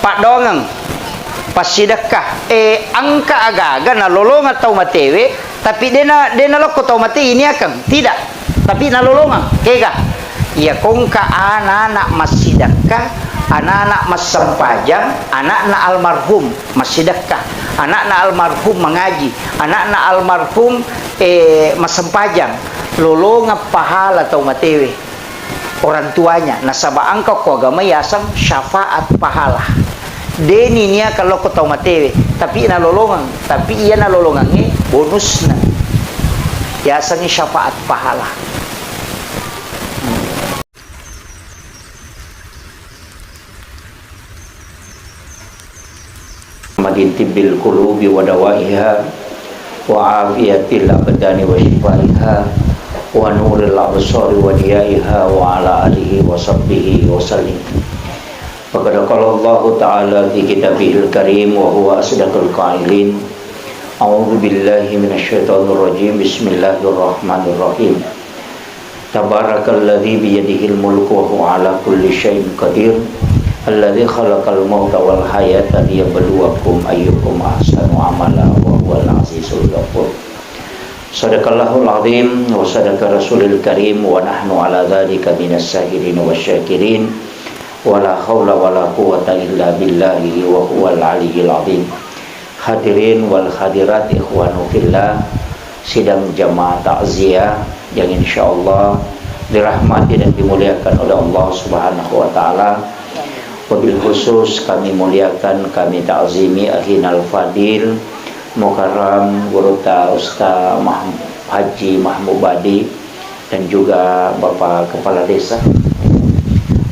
Pak dongang pasidakah angka aga-aga nalolongan tau matewe tapi dia na loko tau mate ini akan tidak tapi nalolongan kega ya kongka anak-anak masidakah anak-anak mas sempajang anak-anak almarhum masidakah anak-anak almarhum mengaji anak-anak almarhum mas sempajang lolongan pahala tau matewe orang tuanya nasabah angka ko agama yasam syafaat pahala deni nia kalau ko tau matewe tapi ina lolongan tapi iya na lolongan ni bonusna yasanya syafaat pahala maginti bil qulubi wa dawaiha wa afiyatil abdani wa shifaiha wa nuril absari wa diyaiha wa ala alihi wa sahbihi wa sallim. Faqad qala Allah Ta'ala fi kitabihil karim wa huwa asdaqul qailin. A'udzu billahi minasyaitonir rajim. Bismillahirrahmanirrahim. Tabarakalladzi bi yadihil mulku wa huwa ala kulli syai'in qadir. Alladzi khalaqal mauta wal hayata liyabluwakum ayyukum ahsanu amala wa huwal azizul ghafur. Sadaqallahul azim wa sadaqa rasulil karim wa nahnu ala dzalika minas syahirin wasyakirin. Wala haula wala quwata illa billahi wa huwal aliyyil azim. Hadirin wal hadirat ikhwanu fillah, sidang jamaah takziah yang insyaallah dirahmati dan dimuliakan oleh Allah Subhanahu wa taala. Wabil khusus kami muliakan, kami ta'zimi akhinal fadil Mukarram Guruta Ustaz Haji Mahmud Badi dan juga Bapak Kepala Desa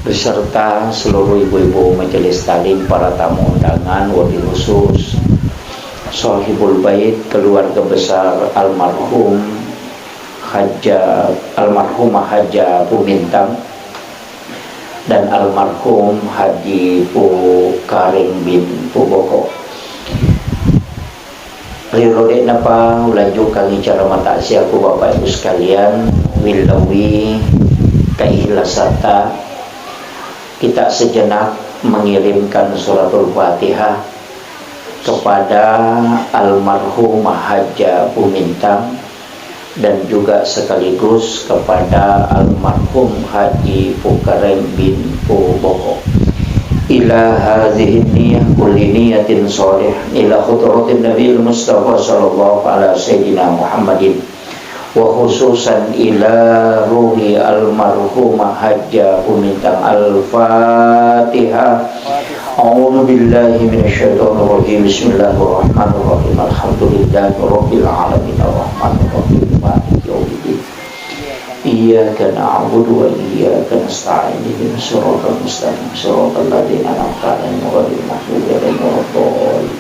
beserta seluruh ibu-ibu majelis talim, para tamu undangan, wabil khusus Sohibul Bait, keluarga besar almarhumah Haja Bumintang dan almarhum Haji Pu Karing bin Puboko. Rirode napa ulanjuk kami cara mata siaku Bapak Ibu sekalian wilawi kaikhlasata kita sejenak mengirimkan suratul Fatihah kepada almarhumah Haja Bumintang dan juga sekaligus kepada almarhum Haji Pukareng bin Puboko. Ila hadhihi niyyah kulli niyatin shalih ila khutratin Nabi Mustafa sallallahu alaihi sayyidina Muhammadin wa khususan ila ruhi almarhumah Haja Bumintang. Al-Fatihah. A'udzu billahi minasyaitonir rajim. Bismillahirrahmanirrahim. Alhamdulillahi rabbil alamin arrahmanir rahim maliki yaumiddin. Iyyaka na'budu wa iyyaka nasta'in. Ihdinas siratal mustaqim siratal ladzina an'amta 'alaihim ghairil maghdubi 'alaihim waladdallin.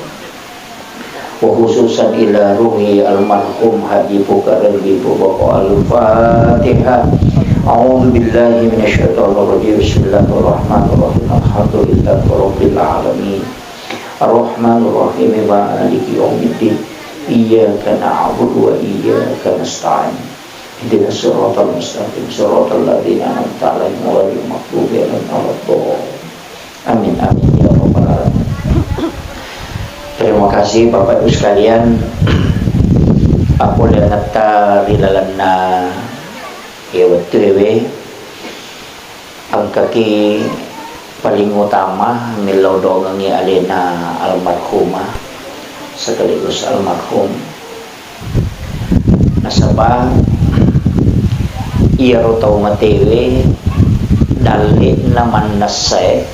Wa khususan ila ruhi almarhum Haji Pukareng bin Puboko. Al-Fatihah. A'udzu billahi minasyaitonir rajim. Bismillahirrahmanirrahim. Alhamdulillahi rabbil alamin arrahmanir rahim maliki yaumiddin. Iyyaka na'budu wa iyyaka nasta'in. Ihdinas siratal mustaqim siratal ladzina an'amta 'alaihim ghairil maghdubi 'alaihim waladdallin. Amin amin ya rabbal alamin. Terima kasih Bapak Ibu sekalian. Aku lenata rilalana ewetewe angkaki paling utama milodongangi alena almarhumah sekaligus almarhum nasabah iya rotau matewe dalik naman nasay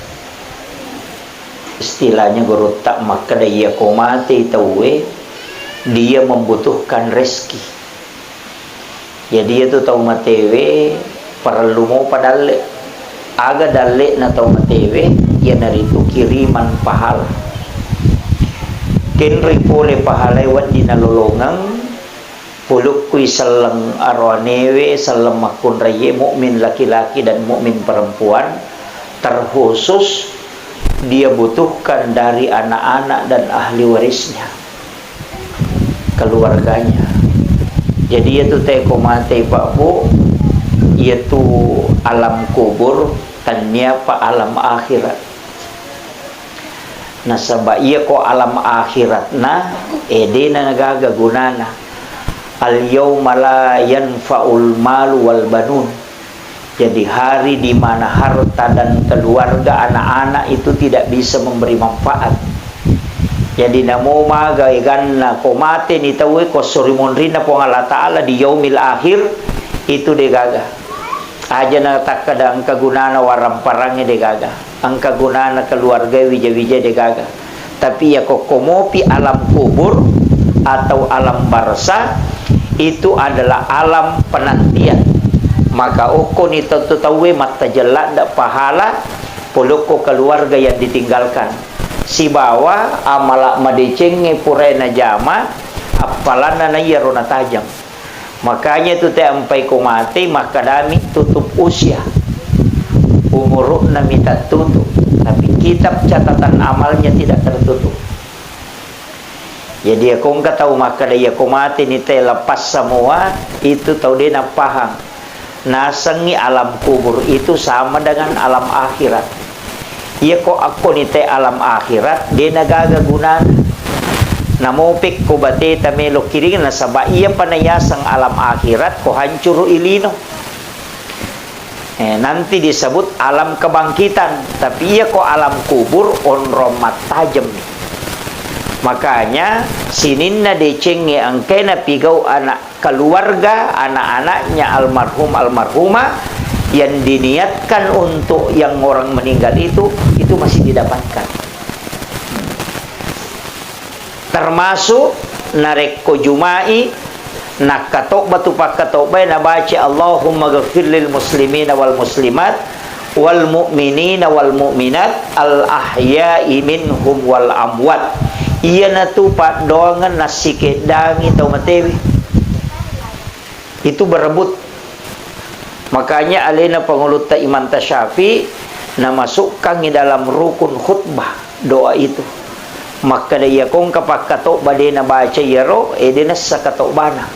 istilahnya guru tak maka dia komate tawe dia membutuhkan rezeki. Jadi itu tahu matewe perlu mau padale aga dale na tahu matewe ia dari itu kiriman pahala. Kenri pole pahala wadi na lolongang puluk kui salang arwanewe salam makun raye mukmin laki-laki dan mukmin perempuan terkhusus dia butuhkan dari anak-anak dan ahli warisnya, keluarganya. Jadi itu teko mate Pak Bu, yaitu alam kubur dan niapa alam akhirat. nasaba iya ko alam akhirat na edena nagagagunana al yawma la yanfa'ul malu wal banun. Jadi hari di mana harta dan keluarga anak-anak itu tidak bisa memberi manfaat. Jadi namo magaigan na ko mate ni tawe ko surimun rin na po ng Allah Ta'ala di yaumil akhir itu degaga. Aja na takada ang kagunana waram parangnya degaga. Ang kagunana keluarga wija-wija degaga. Tapi ya kok komopi alam kubur atau alam barza itu adalah alam penantian. Maka uko ni tawe mata jelak da pahala puluko keluarga yang ditinggalkan. Si bawa amala madecenge purena jama apalana na yarona tajam. Makanya itu teh ampai ko mati maka dami tutup usia. Umurna minta tutup, tapi kitab catatan amalnya tidak tertutup. Jadi aku enggak tahu maka dia ko mati ni teh lepas semua itu tahu dia nak paham. Nasengi alam kubur itu sama dengan alam akhirat. Iya ko ako ni te alam akhirat dia nagagagunan. Namopik ko bate tamelo kiring na saba iya panayasang alam akhirat ko hancur ilino. Nanti disebut alam kebangkitan, tapi iya ko alam kubur onromat tajam. Makanya sinin na decenge ang kena pigaw anak keluarga anak-anaknya almarhum almarhumah yang diniatkan untuk yang orang meninggal itu masih didapatkan. Termasuk nareko jumai nakatok batu pakatobay na baca Allahumma ghafir lil muslimina wal muslimat wal mu'minina wal mu'minat al ahya'i minhum wal amwat. Iya na tupat doangan nasike dangi tau matewi itu berebut. Makanya alena pengulut Imam Tasyafi na masukkan di dalam rukun khutbah doa itu. Maka dia kong kapak katok badena baca yaro edena sakatok bana.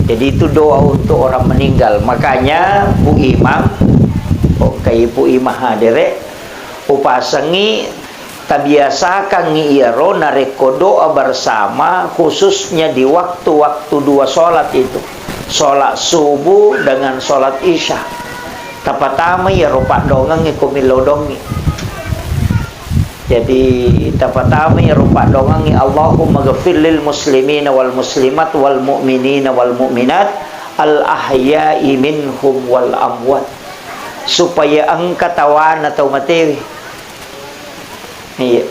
Jadi itu doa untuk orang meninggal. Makanya Bu Imam kay Bu Imam hadere upasangi tabiasakan ngiyaro nareko doa bersama khususnya di waktu-waktu dua sholat itu. Sholat subuh dengan sholat isya. Tapatama ya rupa dongang ikumilodongi. Jadi tapatama ya rupa dongang Allahumma ghafir lil muslimina wal muslimat wal mu'minina wal mu'minat al ahya'i minhum wal amwat. Supaya ang katawan atau matewi. Iya.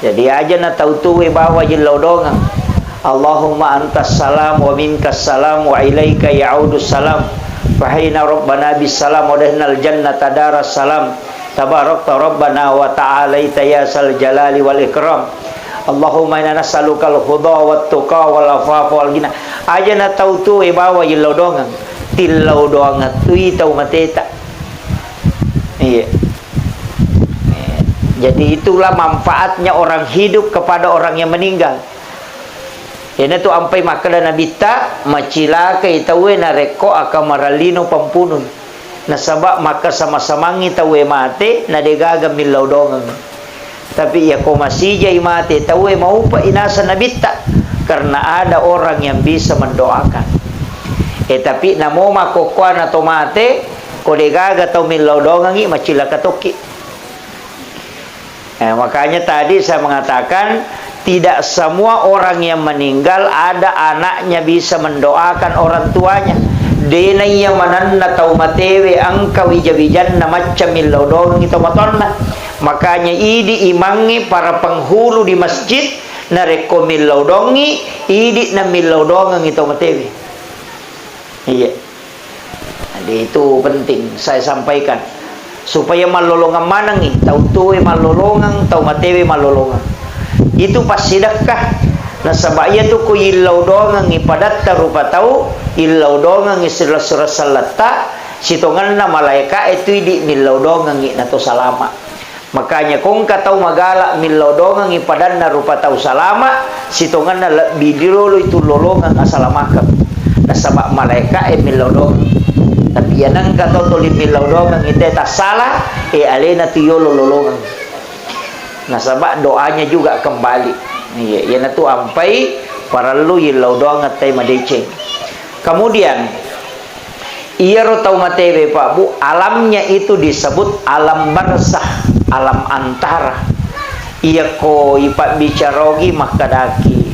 Jadi aja na tautuwe bawa jilaw dongang. Allahumma antas salam wa minkas salam wa ilaika ya'udus salam. Fahina rabbana bis salam wa dahnal jannata daras salam. Tabarakta rabbana wa ta'alaita ya sal jalali wal ikram. Allahumma inna nas'aluka al-huda wat tuqa wal afafa wal ghina. Aja na tautuwe bawa jilaw dongang. Tilaw dongang tui tau mateta. Iya. Jadi itulah manfaatnya orang hidup kepada orang yang meninggal. Ini tu ampai makala Nabi tak macilaka itawe na reko akamaralino pampunun. Nasabak maka sama-sama ngitawe mate na degaga milaw dongang. Tapi ya ko masih jay mate tawe mau pa inasa Nabi tak karena ada orang yang bisa mendoakan. Tapi namo makokwa na tomate ko degaga tau milaw dongangi macilaka toki. Makanya tadi saya mengatakan tidak semua orang yang meninggal ada anaknya bisa mendoakan orang tuanya. Denay mananna tau matewe angka wijawijan na macam milodong ito matonna. Makanya idi imangi para penghulu di masjid na reko milodongi idi na milodong ito matewe. Iya. Jadi itu penting saya sampaikan. Supaya malolongan manangi tau tuwe malolongan tau matewe malolongan itu pas sedekah na sabaya tu ko ilaw dongang ipadat rupa tau ilaw dongang isra salata sitongan na malaika itu di milaw dongang na to salama. Makanya kung katau magala milaw dongang ipadan na rupa tau salama sitongan na bidiro itu lolongan asalamakam na sabak malaika milaw dongang. Tapi yan ang katotoli milaw dogang ite ta salah alena tiyo lololongan. Nah sabak doanya juga kembali. Iya, yana tu ampai paralu yilau doa ngatai madeceng. Kemudian iya rotau matewe Pak Bu, alamnya itu disebut alam barzah, alam antara. Iya ko ipak bicarogi makadaki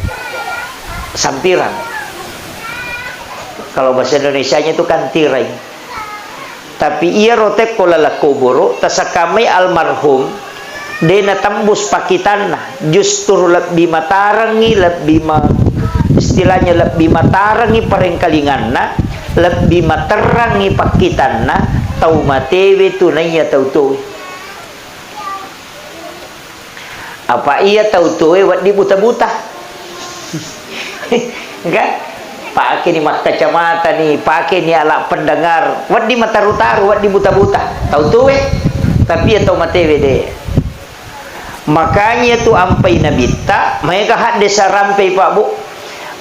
sampiran. Kalau bahasa Indonesianya itu kan tirai. Tapi iya rotek kolala kuburu tasakamai almarhum dena tembus pakitanna justru lebih matarangi istilahnya lebih matarangi parengkalinganna lebih materangi pakitanna tau matewe tunainya tau tuwe apa iya tau tuwe wat di buta-buta enggak pakai ni mak kacamata nih pakai ni alat pendengar wat di mata rutaru wat di buta-buta tau tuwe tapi ya tau matewe deh. Makanya tu ampai nabita mereka had desa rampai Pak Bu,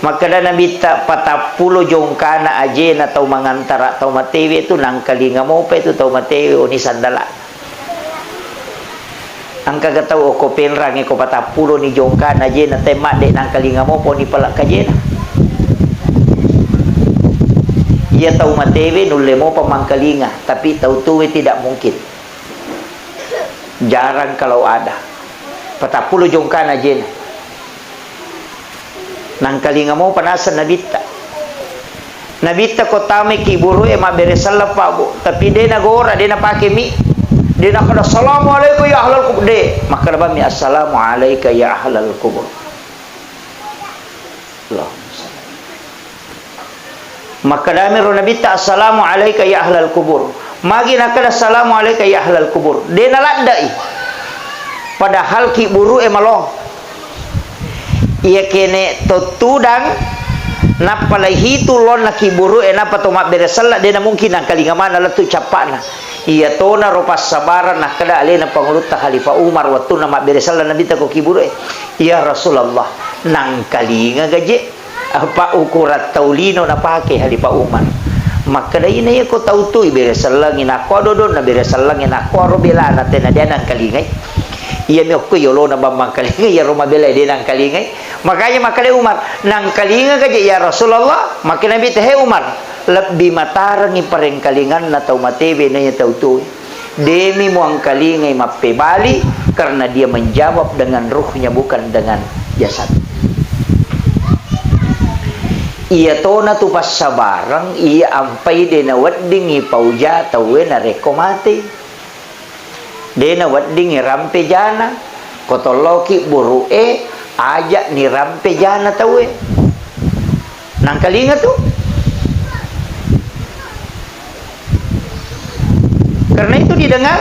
maka dah nabita 40 jongkana ajen atau mangantara atau matewe tu nangkali ngamope tu tau matewe oni sandala angka gatau ko penrang ko 40 ni jongkana ajen atau mak dek nangkali ngamopo ni palak kajen ia tau matewe nulemo pamangkalinga tapi tau tuwe tidak mungkin, jarang kalau ada 40 jongkana ajen nangkalinga mo panasan nabita kotame kiburu mak beresalap Pak Bu, tapi dia nagora dia napake mi dia nak kada assalamualaikum ya ahlal kubur de maka mi assalamualaikum ya ahlal kubur Allah maka dami ro nabita assalamualaikum ya ahlal kubur magi nakada assalamualaikum ya ahlal kubur dia naladai padahal ki buru emalong iya kene totudang napalai hitu lon na ki buru napa to mak beresalla dena mungkin nang kalinga mana latu capana iya tona ropas sabaran nak kada alena pangulut ta Khalifah Umar waktu na mak beresalla nabi ta ko ki buru ya Rasulullah nang kalinga gaje apa ukurat taulino na pake Khalifah Umar maka dai na ko tautu beresalla ngina ko dodon na beresalla ngina ko robela na tena dia nang kalinga iya mi okko yolo na bambang kalinga ya rumah bela dia nang kalinga makanya maka dia Umar nang kalinga gaje ya Rasulullah maka nabi teh Umar lebih matarangi pareng kalingan na tau matewe na ya tau tu demi muang kalinga mape bali karena dia menjawab dengan ruhnya bukan dengan jasad iya tona tu pas sabarang iya ampai dena weddingi pauja tawe na rekomate dena wedding rampe jana kotoloki buru ajak ni rampe jana tawe nang kalinga tu karena itu didengar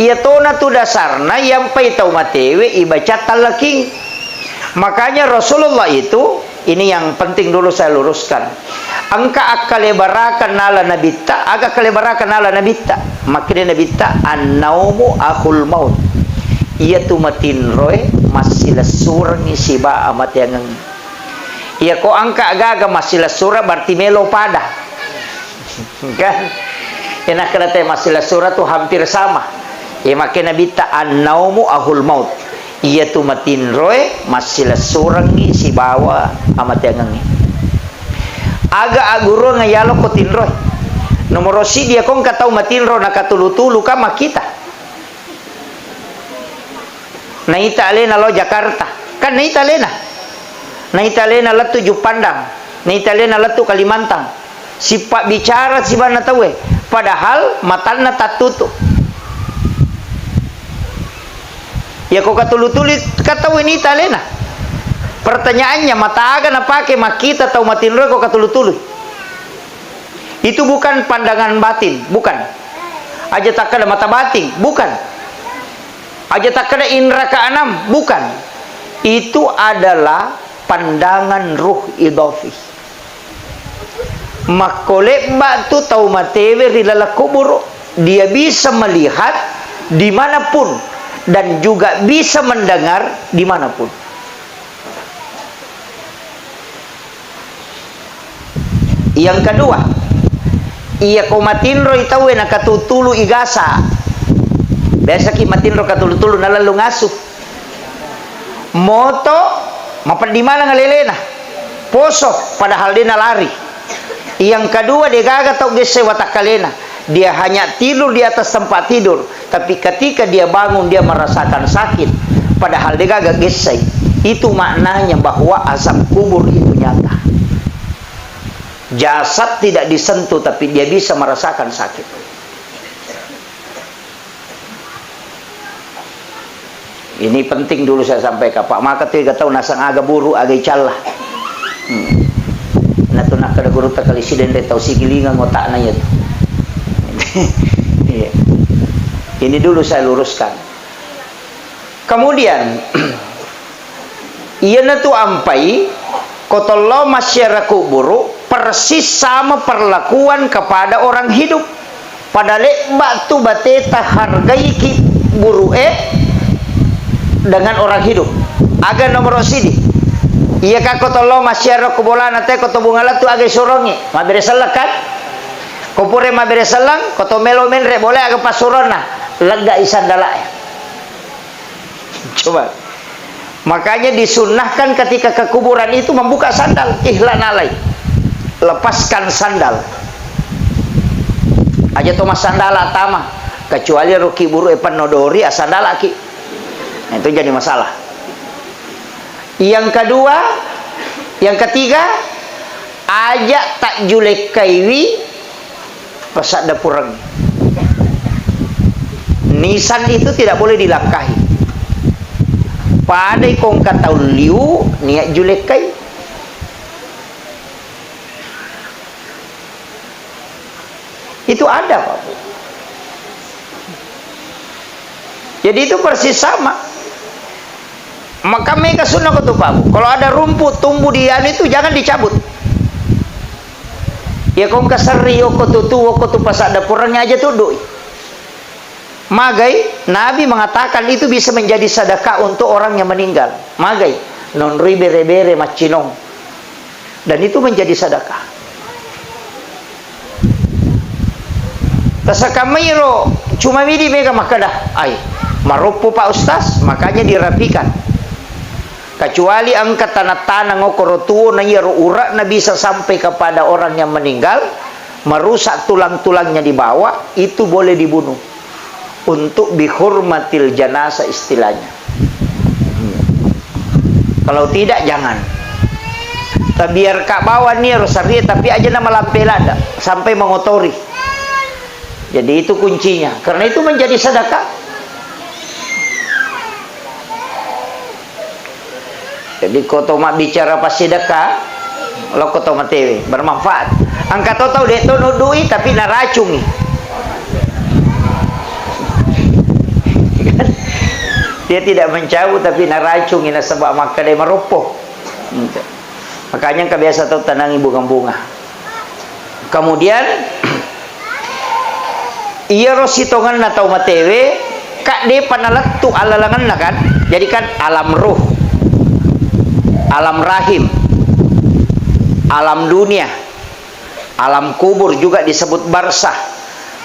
ia tona tu dasarna yang pai tau matewe ibaca talaking makanya Rasulullah itu ini yang penting dulu saya luruskan angka akalebarakan nala nabita agak kalebarakan nala nabita makanya nabita an-naumu akhul maut ia tu matin roy masih lesurang isiba amat yang ia ko angka agaga masih lesura berarti melo pada kan enak kata masih lesura tu hampir sama ia makanya nabita an-naumu akhul maut ia tu matin roy masih lesurang isibawa amat yang aga aguro ngayalo ko tinroy nomor si dia kong katau matinro nakatulu-tulu kama kita naita alena lo Jakarta kan naita alena latu Jupandang naita alena latu Kalimantan si pak bicara si bana tawe padahal matana tatutu ya kok katulu-tulu katau ini talena pertanyaannya mata aga na pake makita tau matinro kok katulu-tulu itu bukan pandangan batin bukan aja tak ada mata batin bukan aja tak ada indra keenam bukan itu adalah pandangan ruh idafi makole batu tau matewe rilala kubur dia bisa melihat dimanapun dan juga bisa mendengar dimanapun. Yang kedua, iya ko matinro itaw nakatutulu igasa. Biasa ki matinro katulu-tulu nalalu ngasu. Moto mapandimana ngalelena. Poso padahal dia nalari. Yang kedua dia gaga tau gese watakalena. Dia hanya tidur di atas tempat tidur, tapi ketika dia bangun dia merasakan sakit padahal dia gaga gese. Itu maknanya bahwa azab kubur itu nyata. Jasad tidak disentuh tapi dia bisa merasakan sakit. Ini penting dulu saya sampaikan Pak. Maka tiga tahu nasang aga buru aga icalah. Natu nak kada guru tak kali siden tahu sigilingan otak nanya tu. Ini dulu saya luruskan. Kemudian ia natu ampai kotollo masyarakat kuburu persis sama perlakuan kepada orang hidup. Pada lekbak tu bateta hargai ki buru dengan orang hidup. Aga nomor sidi. Iya ka kotollo masyarakat kubolana te kotobungala tu aga sorongi. Mabere salakan. Kopure mabere salang kotomelo menre boleh aga pasurona. Lega isandala. Coba. Makanya disunnahkan ketika ke kuburan itu membuka sandal, ihlan alai. Lepaskan sandal. Aja Thomas sandala tama, kecuali ruki buru epanodori asandala ki. Nah, itu jadi masalah. Yang kedua, yang ketiga, ajak tak julek kaiwi pasak dapurang. Nisan itu tidak boleh dilangkahi. Padai kong katau liu niat julek kai. Itu ada Pak. Jadi itu persis sama. Maka mereka sunnah kata Pak. Kalau ada rumput tumbuh di anu itu jangan dicabut. Ya kong kasari oko tutu oko tu pasak dapurnya aja tudui. Magai, Nabi mengatakan itu bisa menjadi sedekah untuk orang yang meninggal. Magai, non ribere-bere macinong. Dan itu menjadi sedekah. Tasakamairo cuma midi mega makadah. Ai, marupu Pak Ustaz, makanya dirapikan. Kecuali angkat tanah-tanah ngokorotuo na yero urak na bisa sampai kepada orang yang meninggal, merusak tulang-tulangnya di bawah, itu boleh dibunuh. Untuk bihurmatil janazah istilahnya. Kalau tidak jangan. Biar kak bawa nih rosaria tapi aja nama lampelada sampai mengotori. Jadi itu kuncinya. Karena itu menjadi sedekah. Jadi kotoma bicara pas sedekah, lo kotoma tewe bermanfaat. Angkat tahu dek tu nudui tapi naracungi. Dia tidak mencabut tapi naracung ina sebab maka dia meropoh. Makanya kebiasa tahu tanangi bunga-bunga. Kemudian iya rositongan na tau matewe kak de panalat tu alalangan na kan. Jadi kan alam ruh, alam rahim, alam dunia, alam kubur juga disebut barzah.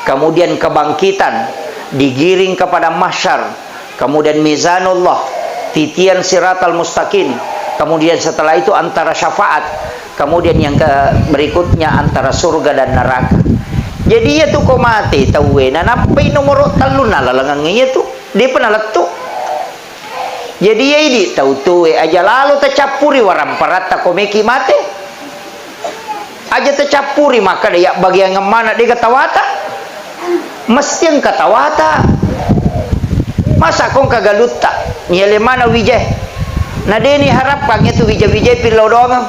Kemudian kebangkitan, digiring kepada mahsyar. Kemudian mizanullah, titian siratal mustaqim. Kemudian setelah itu antara syafaat. Kemudian yang berikutnya antara surga dan neraka. Jadi ya tu ko mati tawe na napay nomor talun na lalangang iya tu. Di penalat tu. Jadi ya ini tahu tuwe aja lalu tercapuri waram parata komeki mati. Aja tercapuri maka dia bagian mana dia katawata. Mesti yang katawata. Masa kong kagaluta nyele mana wijay na deni harapkan itu wijay-wijay pilau doang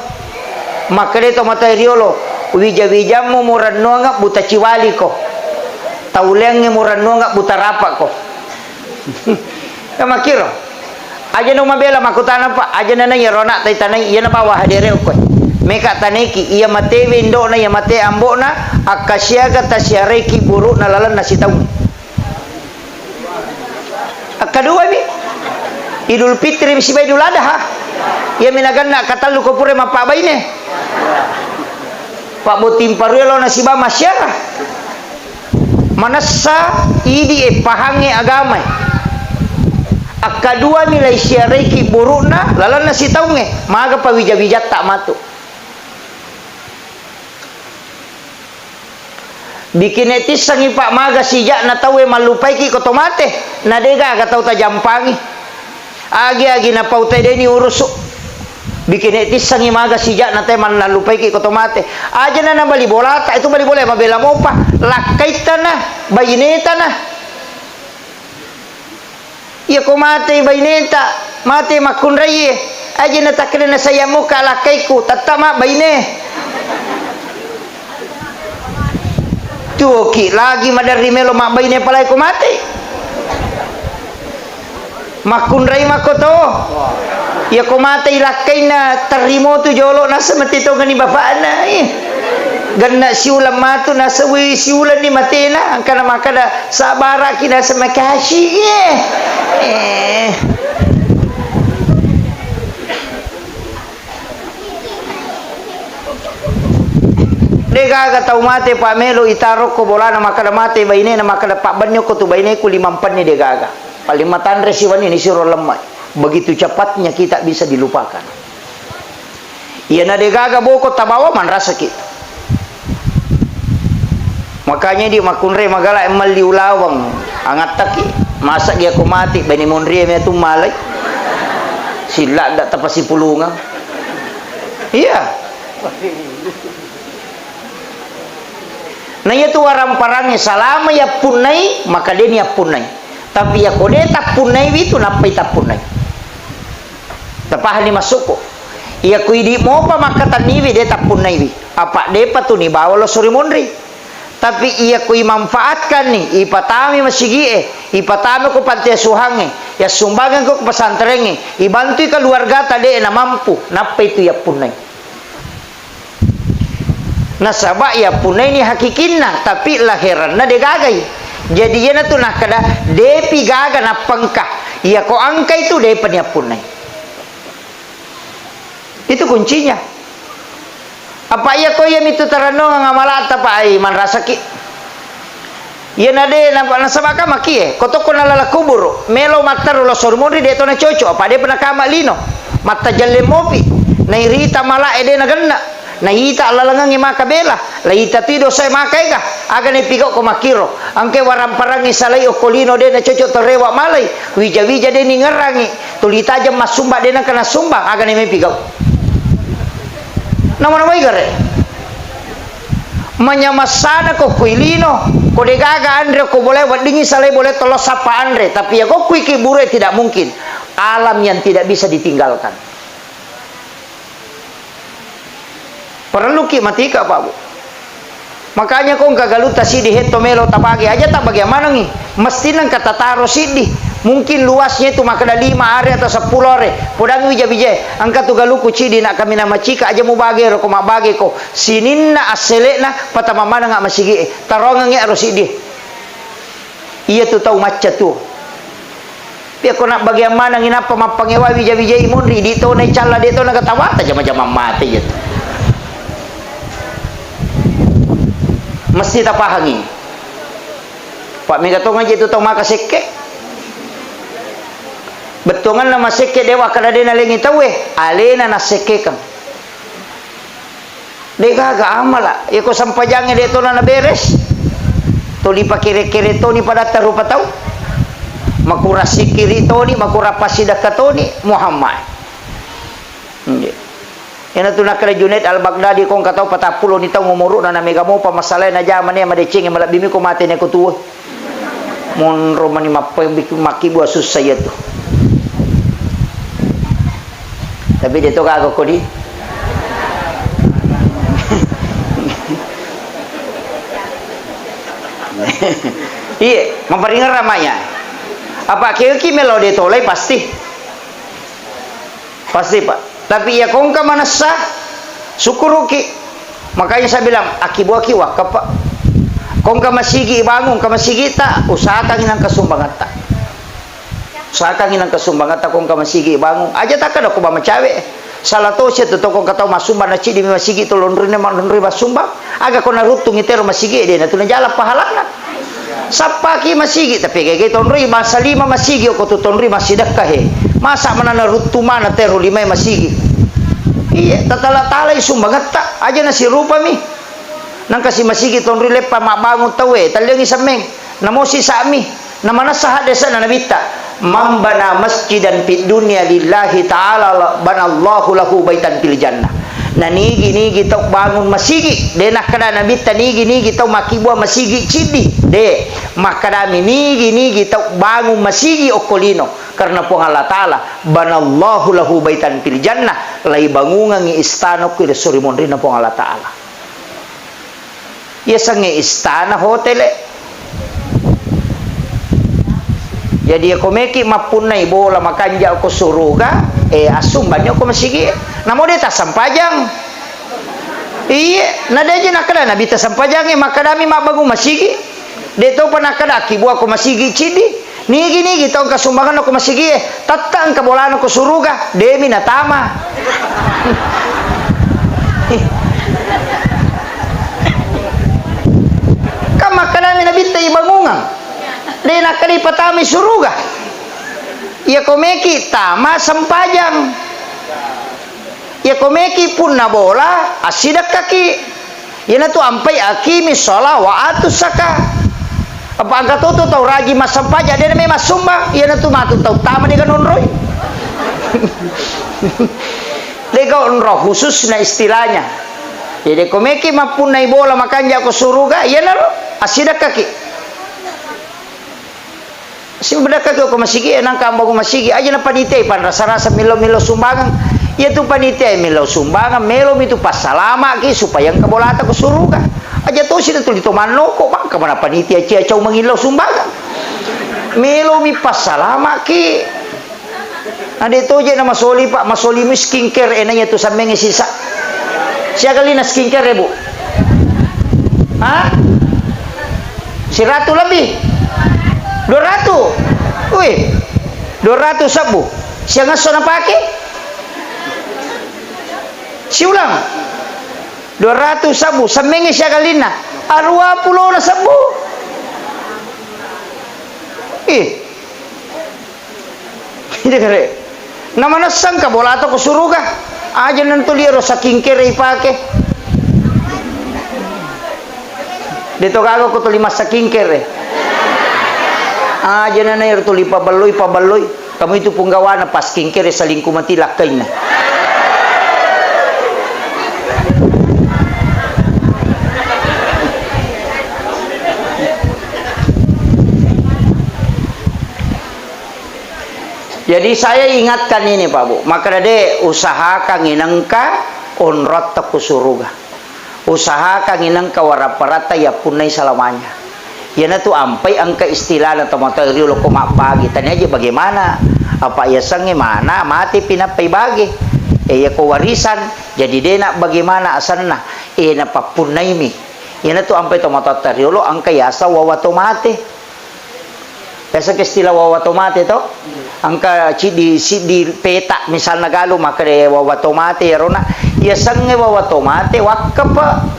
maka dito materiolo wijay-wijay mo murano nga buta ciwali ko tauleng nga murano nga buta rapa ko kamakiro aja no mabela makutana pa aja na nang rona tay tanay iya na bawa hadere ko meka taneki iya mate windo na iya mate ambo na akasya kata syareki buru na lalan na sitaw. Kedua ni Idul Fitri misiba Idul Adha. Ya minagan nak katalu ko pure mapabay ni. Pak Botim Paruelo na si ba masyara. Manasa idi pahangi agama. Akadua nilai siarai ki buruna lalan na si taunge maga pawija-wijat tak matu. Bikin etis sangi pak maga sijak na tawe malupai ki kotomate na dega aga tau tajampangi. Agi-agi na pautai deni urusuk. Bikin etis sangi maga sijak na teman na lupai ki kotomate. Aja na bali bola tak itu bali bola mabela mo pa lakai tanah bayineta na. Iya ko mate bayineta mate makunrai aja na takre na saya muka lakaiku tatama bayine. Tuh ki lagi madari melo mak bayine palai ko mate. Makunrai makoto. Ya ko mate ilakai na terimo tu jolo na semetito ngani bapak na ganna siulan matu na sawi siulan ni matena angkana makada sabara kina semakashi dega ga tau mate Pak Melo itarok ko bola na makada mate baine na makada Pak Banyo ko tu baine ku 5 ni dega ga paling matan resiwan ini siro lemai begitu cepatnya kita bisa dilupakan. Iya na dega ga boko tabawa man rasa kita. Makanya di makunre magala emal liulawang angat taki masak dia ko mati bani monri me tu malay sila dak tapasi pulungan. Iya. Nah itu warang parangnya salama ya punai maka dia ni punai. Tapi ya kode tak punai itu napai tak punai. Tapah ni masuk ko. Iya kuidi mo pa makatan niwi dia tak punai wi. Apa depa tu ni bawa lo suri monri. Tapi ia kui manfaatkan nih ipatami masigi ipatami ko pantai suhange ya sumbangan ko pesantren ibantu keluarga tadi na mampu napa itu ya punai nasaba ya punai ni hakikinna tapi lahiran na de gagai jadi yana tu nak kada depi gaga na pangka ya ko angka itu de panya punai itu kuncinya. Apa iya ko yam itu tarano nga malata pa ay man rasaki. Yan ade na nasabaka maki koto ko nalala kuburo melo matar lo sormuri de to na chocho apa de pena kama lino mata jalle mopi na irita mala ede na ganna na ita lalangang makabela la ita tido say makai ka aga ni pigo ko makiro angke waram parang isalay okolino de na chocho torewa malay wija-wija de ni ngarangi tulita jam masumba de na kana sumbang aga ni pigo. Nama-nama igare menyamasana ko kuilino ko degaga andre ko boleh wadingi salai boleh tolos sapa andre tapi ya ko kuiki bure tidak mungkin alam yang tidak bisa ditinggalkan perlu ki matika Pak Bu makanya kong kagaluta sidi heto melo tabagi aja tak bagaimana nih mesti nang kata taro sidi mungkin luasnya itu makada 5 are atau 10 are podang wija-wija angka tu galuku cidi nak kami nama cika aja mau bagi roko mak bagi ko sininna aselekna patama mana ngak masigi tarongang ya rosidi iya tu tahu macam tu dia ko nak bagaimana nginapa mapangewa wija-wija imunri di to ne cala di to na katawa aja macam mati je mesti tak pahangi Pak Megatong aja itu tahu makaseke betongan nama seke dewa kada dena lengi tawe alena na seke kam dega ga amala iko sampajange de to na beres to di pakire-kire to ni pada tarupa tau makura sikiri to ni makura pasida katoni Muhammad nggih ena tu nakala Junaid al-Baghdadi kong katau 40 ni tau ngomoro na mega mo pa masalay na jaman ni madecing malabimi ko mate ne ko tuwa mon romani makibu asus saya tu tapi dia tu kagak kodi iya memperingat ramanya apa kiki melo de tolai pasti Pak tapi ya kongka manasa syukuruki makanya saya bilang akibuaki wakaf Pak kongka masigi bangun ka masigi ta usahakan inang kasumbangan ta usahakan inang kasumbangan ta kongka masigi bangun aja tak kada ko ba macawe salah to siya to kung kataw masumba na chidi masigi to lonri masumba aga ko narutung itero masigi de na to najala pahalak na sapaki masigi tapi kay tonri masa 5 masigi o ko to tonri masidak kahe masa man na rutuma na tero 5 masigi iya tatala-tala sumbangat ta aja na si rupa mi nang kasi masigi tonri lepa mabangon tawe talyang isameng namo si sami namana sa hadesa na nabita man bana masjidan fid dunya lillahi ta'ala banallahu lahu baitan fil jannah nanigi tau bangun masigi de nak kada nabita nigi tau makibua masigi cidi de makadami nigi tau bangun masigi okolino karena po Allah taala banallahu lahu baitan fil jannah lai bangungan ngi istana ko resuri mondrina po Allah taala ya sange istana hotel jadi ako meki mapunay bola makanja ko suruga asum banyo ko masigi namo deta sampajang iya nadaje nakada nabita sampajang makadami mabagu masigi deto panakada kibu ako masigi cidi nigi tong kasumbangan ako masigi tatang kabolano ko suruga demi natama kamakadami nabita ibangungang de nakali patami suruga ya komeki tama sampajang ya komeki pun na bola asidak kaki ya na tu ampai akimi sholat wa atusaka apa angkat tu tau raji mas sampaja dia namanya mas sumba ya na tu matu tau tama dia kan onroy lega onro khusus na istilahnya jadi komeki mapun na bola makanja ko suruga ya na asidak kaki si bedaka ko masigi nang kambo ko masigi aja na panitia pan rasa-rasa milo sumbangan ya tu panitia milo sumbangan melo itu pas salama ki supaya ang kabolata ko suruga aja to sila tu dito manoko bang kamana panitia cia cau mangilaw sumbangan melo mi pas salama ki ade to je na masoli pak masoli mi skincare enanya tu sameng sisa siya kali na skincare bu ha si ratu lebih 200 wih 200 sabu siya ngaso na pake si ulang 200 sabu samengi siya kalina 20 na sabu hindi kare namana sangka bola ato ko suruga aja nantuliro sa kinkere ipake dito kago ko tulima sa kinkere aja na nair tuli pabaloy kamu itu punggawa na pas kinkere sa lingku mati lakay na jadi saya ingatkan ini Pak Bu maka dade usahakan inangka onrot taku suruga usahakan inangka waraparata ya punay salamanya yan na tu ampay ang kaistilah na tumatayro ko mapagi tanya aja bagaimana apa ya sangi mana mati pinapay bagi ya ko warisan jadi dena bagaimana asan na na papunay mi yan na tu ampay tumatayro ang kayasa wawatomate kaysa kaistilah wawatomate to ang ka di peta misal nagalo makare wawatomate rona ya sangi wawatomate wakapa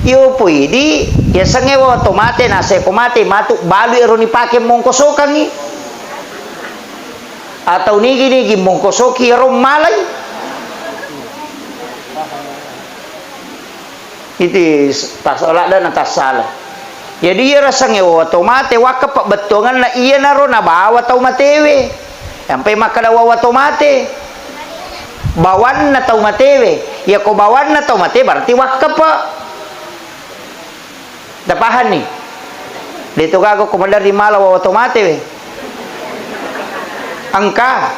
yo pwede ya sangewa tomate na se komate matuk balu ero ni pake mongkosokan ni atau nigi mongkosoki ero malay itu tas olah dan tas salah jadi ya sangewa tomate wakap betongan na iya naro na bawa tau matewe sampai makadawa tomate bawan na tau matewe ya ko bawan na tau mate berarti wakap dapahan nih dito kago komandar di Malaw otomate angka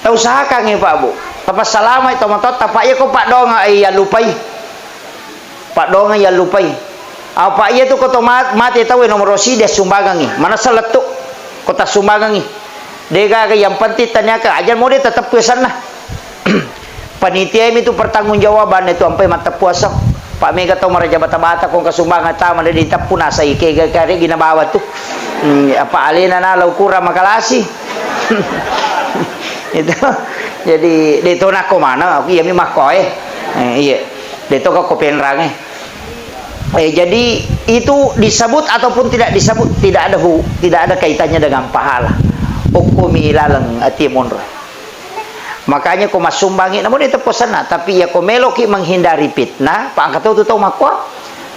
tahu usahakan nih Pak Bu tapas salama itu matot tapak iya ko Pak Dong ay lupay Pak Dong ay lupay apa iya tuh ko mati tahu nomor des sumbangan nih mana seletuk kota sumbangan nih dega yang penting tanya ke ajar mau dia tetap pesan lah panitia itu pertanggungjawaban itu sampai mata puasa Pak Mega tahu meraja bata-bata kung kasumbangan tama na ditap punasa ikega kare ginabawa tuh Apa alina na law kura makalasi. Itu jadi dito na ko mana iya mi makoy. Iya. Dito ko penrange. Jadi itu disebut ataupun tidak disebut tidak ada kaitannya dengan pahala. Ukumi ilalang atimun. Makanya ko masumbangi namun itu posana tapi ya ko meloki menghindari fitnah paangkat tu tahu makwa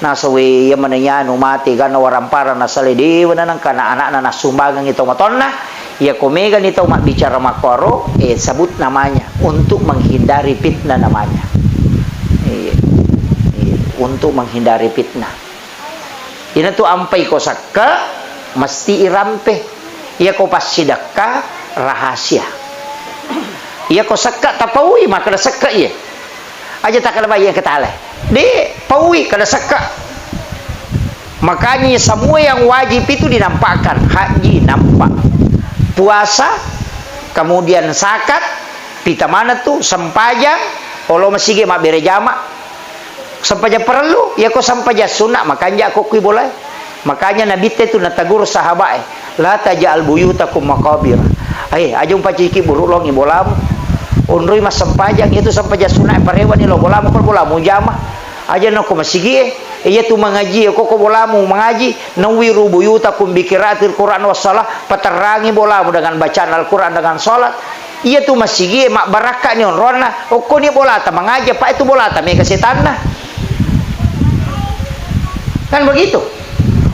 nasawi ya mananya nu mati kana warampara nasalidi wanang kana anak na sumbangan itu matonna ya ko megan itu mak bicara makwaro sebut namanya untuk menghindari fitnah namanya. Untuk menghindari fitnah. Ini tuh ampai ko sakka mesti irampe. Ya ko pas sidakka rahasia. Ya ko sakka tapawi maka sakka iya. Aja tak kada bayang ketale. Di pawi kada sakka. Makanya semua yang wajib itu dinampakkan. Haji nampak. Puasa, kemudian zakat, pita mana tuh sempajang, kalau masih mak bere jamak. Sampaja perlu, ya kok sampaja sunnah, makanya aku kui boleh. Makanya Nabi itu natagur sahabat, la taj'al buyutakum maqabir. Ajung paciki burulong ibolamu. Unrui mas sampajang itu sampaja sunnah parewan lo bolamu kol bolamu jama. Aja nako masigi iya tu mengaji kok bolamu mengaji nawiru buyutakum bikiratil Quran wassalah paterangi bolamu dengan bacaan Al-Quran dengan salat. Iya tu masigi mak barakah ni onrona. Oko ni bolata mengaji pak itu bolata me kesetan nah. Kan begitu.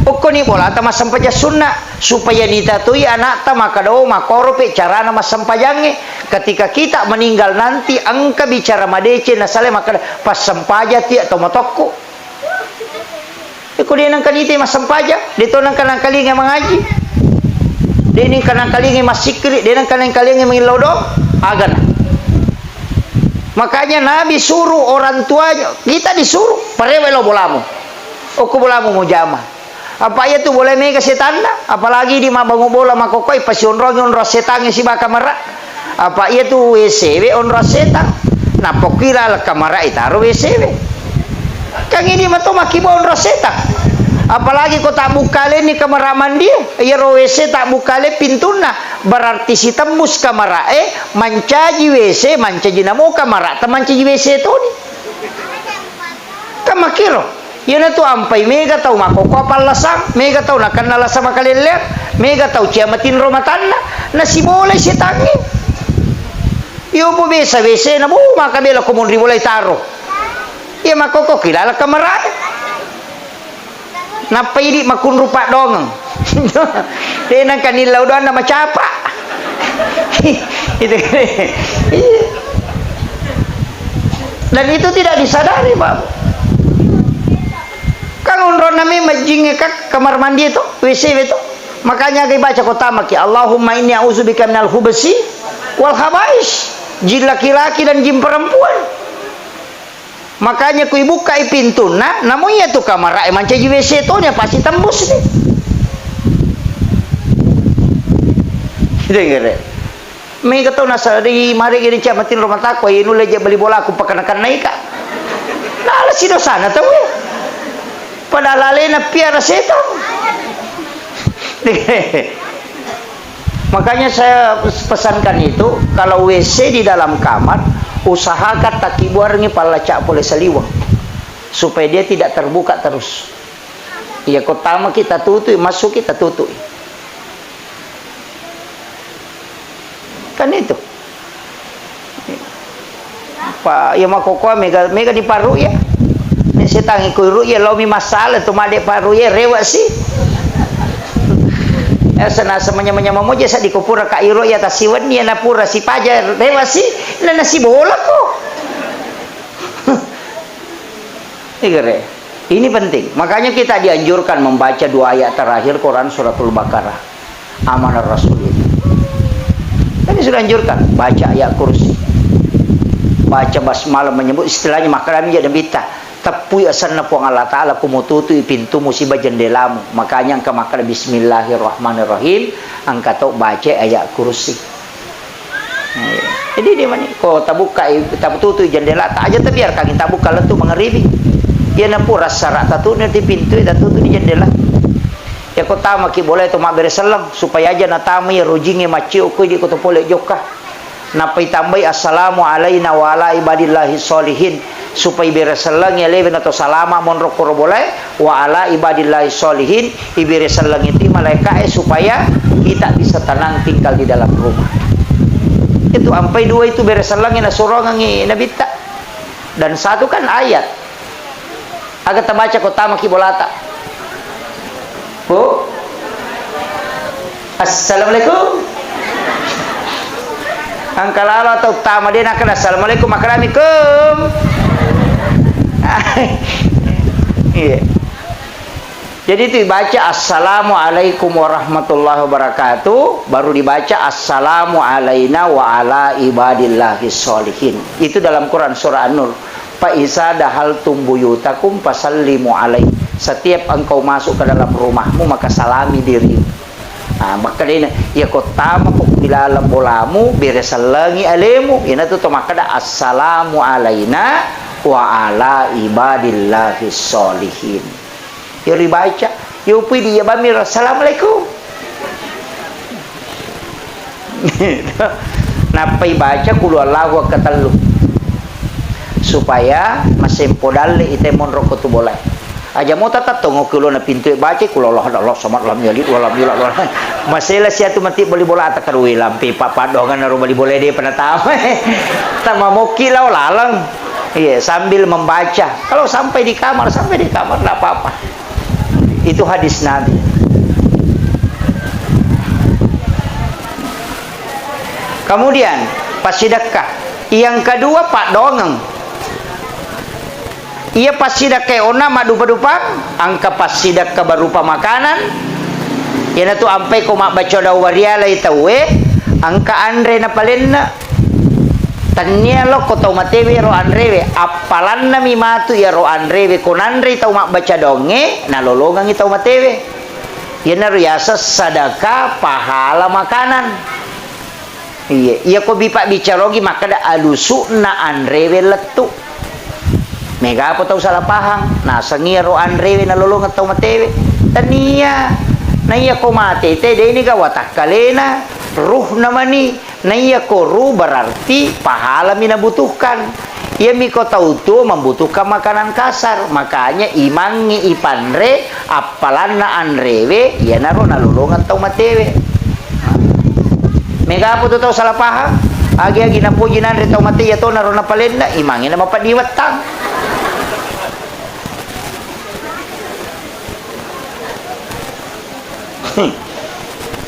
Oko ni bola ta masampaja sunnah supaya ditatui anak ta makadao makorope cara na masampajange ketika kita meninggal nanti angka bicara madece nasale maka pas sampaja ti atau motokku. Iko dia nang kanite masampaja, dito nang kanang kalinga mengaji. Dia ni kanang kalinga masikri, dia nang kanang kalinga mengilodong agan. Makanya Nabi suruh orang tuanya, kita disuruh parewelo bolamu. Oku bolamu mujama. Apa ya tu boleh mega setanda? Apalagi di mabangu bola makokoi pasion onro setangnya si bakamara. Apa ya tu WCW onro setang? Napokira la kamara itaruh WCW. Kang ini mato makibo onro setang. Apalagi kau tak bukale ni kamera mandi, ya WC tak bukale pintuna. Berarti si tembus kamera mancaji WC, mancaji namo kamera, temancaji WC tu ni. Kamakiro. Yan na to ampay mega tau makoko palasang mega tau nakan nalasa makalilek mega tau ciamatin romatan na si bolay si tangi yung po besa na mo makabela kumunri bolay taro iya makoko kilala kamaran napay di makunrupa dong di nang kanilaw doon na macapa dan itu tidak disadari Pak. Kang unron nami majing kak kamar mandi itu WC itu makanya kay baca kota maki Allahumma inni a'udzubika minal khubasi wal khabais jin laki-laki dan jin perempuan makanya kui buka pintu namun ya tu kamar mancaji WC itu nya pasti tembus nih itu ngere may kataw nasa di mari gini ciamatin rumah takwa inu leja beli bola aku pakanakan naika nala si dosana tahu ya padahal na piara setan. Makanya saya pesankan itu kalau WC di dalam kamar usahakan takibuarnya pala cak boleh seliwang supaya dia tidak terbuka terus. Ya kotama kita tutup masuk kita tutup. Kan itu. Pak ya makoko mega di paru ya. Setang ikut ruya lomi masalah tu madek paru ya rewa sih sana semuanya menyamamu jasa di kupura ka iro ya tasiwan ni na pura si paja rewa sih na nasi bola ko ini penting makanya kita dianjurkan membaca 2 ayat terakhir Quran suratul Baqarah amanah Rasul itu ini sudah anjurkan baca ayat kursi baca basmalah menyebut istilahnya makanan jadi bita tapi asalnya puang Allah Ta'ala kumututu pintu musibah jendelamu makanya angka makan bismillahirrahmanirrahim angka tau baca ayat kursi jadi dia mana kau tak buka tak tutup jendela tak aja terbiarkan tak buka letu mengeribi dia nampu rasa rak tak tutup di pintu tak tutup di jendela Ya ko tama ki boleh to mabere selang supaya aja na tami rujingi maci ko di ko to pole jokka. Napai tambai assalamu alaina wa ala ibadillahi sholihin supaya bere selang ya leven atau salama mon rokoro boleh wa ala ibadillahi sholihin ibere selang itu malaikat supaya kita bisa tenang tinggal di dalam rumah. Itu ampai dua itu bere selang na sorongan ni nabita. Dan satu kan ayat. Agak terbaca ko tama ki bolata. Bu, assalamualaikum. Angkalala atau tama din akan assalamualaikum makaramikum. Iya. Jadi itu dibaca assalamualaikum warahmatullahi wabarakatuh, baru dibaca assalamu alaina wa ala ibadillahi sholihin. Itu dalam Quran surah An-Nur. Fa iza dahaltum buyutakum fasallimu alaihi. Setiap engkau masuk ke dalam rumahmu maka salami dirimu. Nah, maka dia ya kotama kok di dalam bolamu beresalangi alemu. Ina tu maka da assalamu alaina wa ala ibadillahi sholihin. Ya dibaca, ya upi dia bamir assalamualaikum. Napai baca kulu Allahu akatallu supaya masih podalle ite mon roko tu boleh. Aja mau tata tunggu kulo na pintu baca kulo Allah sama lam yali walam yula wala. Masalah sia tu mati beli bola tak karui lampi papa dongan naru beli bola dia pernah tahu. Tama moki lau lalang. Iya, sambil membaca. Kalau sampai di kamar enggak apa-apa. Itu hadis Nabi. Kemudian pas sedekah. Yang kedua Pak Dongeng. Ia pas sedekah ona madu-padupang, angka pas sedekah berupa makanan. Yana tu ampai ko mak baca daw wariala itawe, angka andre na palenna. Tanya lo ko tau matewe ro andrewe apalan na mimatu ya ro andrewe konandre tau mak baca donge na lolongan itau matewe. Yana riasa sadaka pahala makanan. Iya ko bipak bicarogi maka da alusu na andrewe letu. Mega apa tau salah paham. Nah sengir ro andrewe na lolongan tau matewe. Tania na iya ko mate te de ini ka watak kalena ruh namani. Na iya ko ruh berarti pahala mina butuhkan. Ia miko tahu tu membutuhkan makanan kasar, makanya imangi ipanre apalan na anrewe ia naro nalulungan tau matewe. Mega apa tu tau salah paham? Agi-agi na puji nanre tau mate ya tau naro na palenda imangi na mapadiwatang.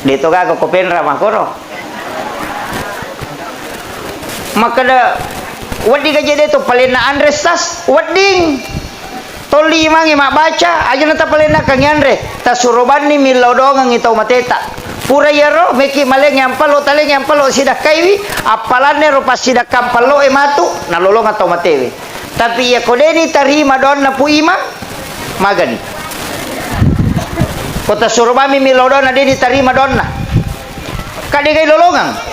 Dito ka ko penra makoro. Maka da wadi ka jadi tu palena Andres tas wading toli mangi mak baca aja nata palena kang Andre ta surobani milodongang itau mateta pura yaro meki maleng yang palo taleng yang palo sidak kaiwi apalane ro pas sidak kampalo ematu nalolong atau matewe tapi ya kodeni tarima donna pu ima magani kota surobami milodona deni tarima donna kadegai lolongang.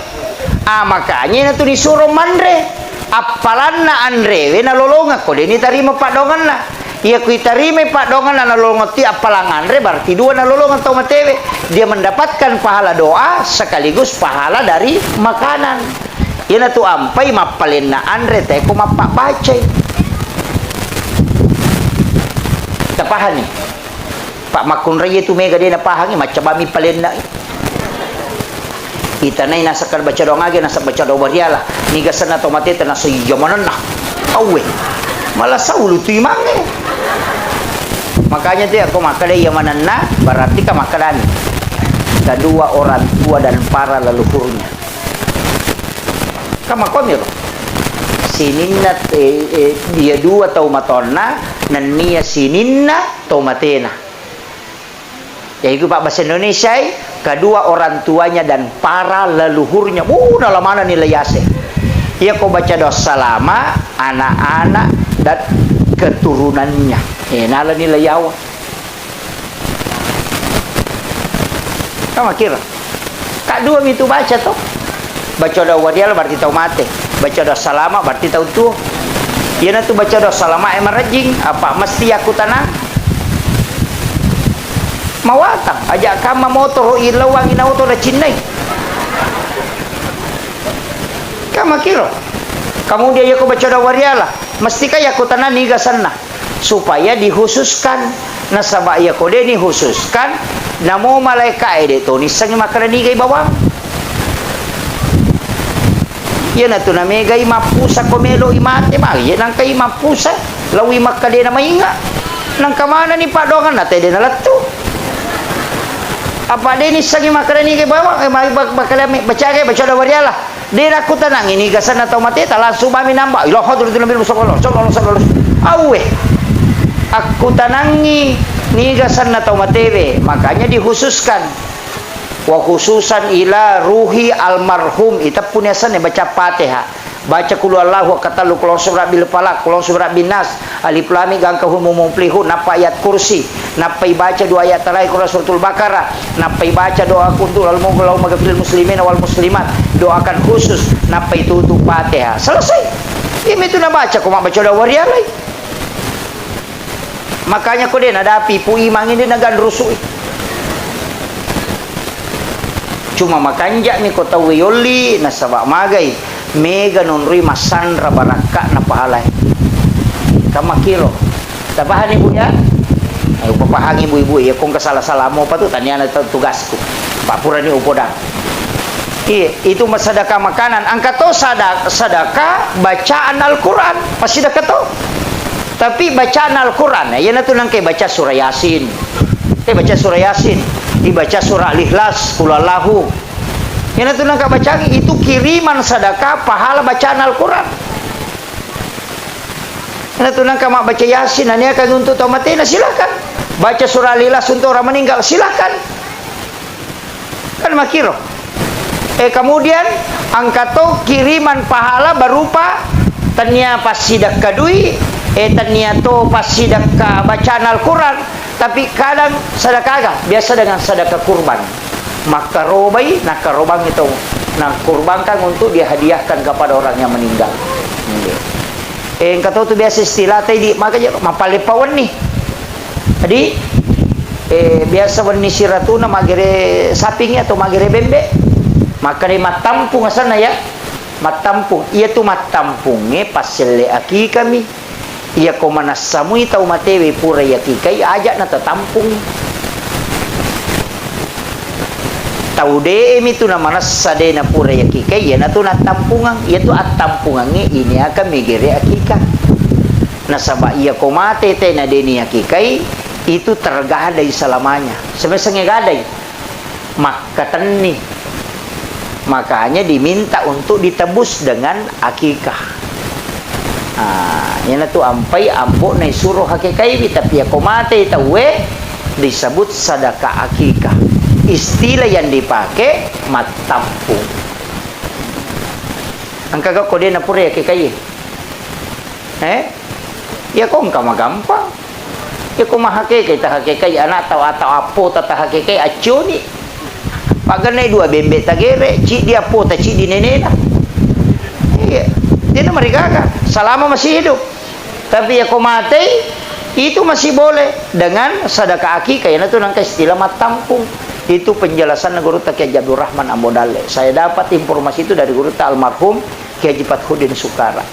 Makanya itu disuruh mandre apalan na andrewe na lolonga ko deni tarima pak dongan na iya kui tarima pak dongan na lolonga ti apalang andre berarti dua na lolonga tau matewe dia mendapatkan pahala doa sekaligus pahala dari makanan ina tu ampai mapalin na andre teh ko mapak baca tapahani Pak Makun Raya tu mega dia na pahangi macam bami palin na kita nai nasakar baca doang aja nasak baca doa barialah niga sana tomate tena so jamanan nah awe malah saulu tu imange makanya dia aku makan dia yamanan nah berarti ka makanan kedua orang tua dan para leluhurnya kama komir sininna dia dua tau matonna nania sininna tomatena yaitu Pak bahasa Indonesia kedua orang tuanya dan para leluhurnya dalam mana nilai yase ia kau baca dosa lama anak-anak dan keturunannya nala nilai yawa kamu kira kak dua itu baca toh baca doa wadial berarti tahu mate baca dosa lama berarti tahu tuh ia nanti baca dosa lama emang rajing apa mesti aku tanah mawatang aja kama motor ilawang inauto na chinay kama kiro kemudian ya ko baca wariala mesti kaya ko tanan nigasan na supaya dihususkan na sabaya ko din dihususkan na mo malaika dito ni sang makarani kay bawang yan na to na megay mapusa komelo imate ba yan ang kay mapusa lawi makade na mainga nang kamana ni padongan natin din nalatto apa din isang makarani kay bawang ay makalami baca wariala din ako tanang inigasan na mati talang sumami namba iloho dulu nabil musokolon awe aku tanangi nigasan na matebe makanya dihususkan wa khususan ila ruhi almarhum itap punyasan baca Fatihah baca qul huwallahu katalu qul surat bil falaq qul surat bin nas alif lam mim gangkahum mumplihun napa ayat kursi napa baca dua ayat terakhir qul suratul baqarah napa baca doa kuntul al mughlau maghfiril muslimin wal muslimat doakan khusus napa tutup Fatihah selesai ini tu nak baca kau mak baca doa warialai makanya kau dia nadapi pui mangin dia nagan rusui cuma makanja mi kota wiyoli na sabak magai mega nunrui masandra baraka na pahalay kama kiro tabahan ibu ya ayo papahangi ibu-ibu ya kung kasalah-salah mo pa to tanya na tugasku pak pura ni upodang iya itu sedekah makanan angka to sedekah bacaan Al-Quran pasti sedekah to tapi bacaan Al-Quran ya na to nang kay baca surah Yasin baca surah Yasin dibaca surah Al-Ikhlas qul huwallahu yan ito nang kabacaan itu kiriman sedekah pahala bacaan Al-Quran yan ito nang kamak baca Yasin ania akan untuk tomatina silakan baca surah Al-Ikhlas untuk orang meninggal silakan kan makiro kemudian angkato kiriman pahala berupa tanya pas sedekah dui tanya to pas sedekah bacaan Al-Quran tapi kadang sedekah agak biasa dengan sedekah kurban maka robai nak korban itu nak kurbankan untuk dihadiahkan kepada orang yang meninggal kata tu biasa istilah tadi makanya mapalipawan nih jadi biasa warni siratuna magere sapingnya atau magere bembe maka dia matampung asana ya matampung ia tu matampungnya pasile aki kami ia ko manasamui tau matewe pura yaki kai ajak na tatampung tau de emi tu na manasade na pura yaki kai ya na tu na tampungang ia tu at tampungangi ini akan megere akika na sabah ia ko mate te na deni akikai itu tergadai selamanya semesenge gadai makatan nih makanya diminta untuk ditebus dengan akikah yan na to ampay ambo na isuro hakikai tapi ako mate tawe disebut sadaka akikah istilah yang dipakai matampung ang kagak ko din na pura hakikai ya kung kamagampang ya kung mahakikai ta hakikai anak atau apo ta hakikai acyoni paganay dua bembe tagere ci dia po ta ci di nenena iya dia mereka selama masih hidup tapi ya mati itu masih boleh dengan sedekah akikah ya itu nangka istilah matampung itu penjelasan guru Kiai Abdul Rahman Ambodale saya dapat informasi itu dari guru almarhum Kiai Haji Fathudin Sukara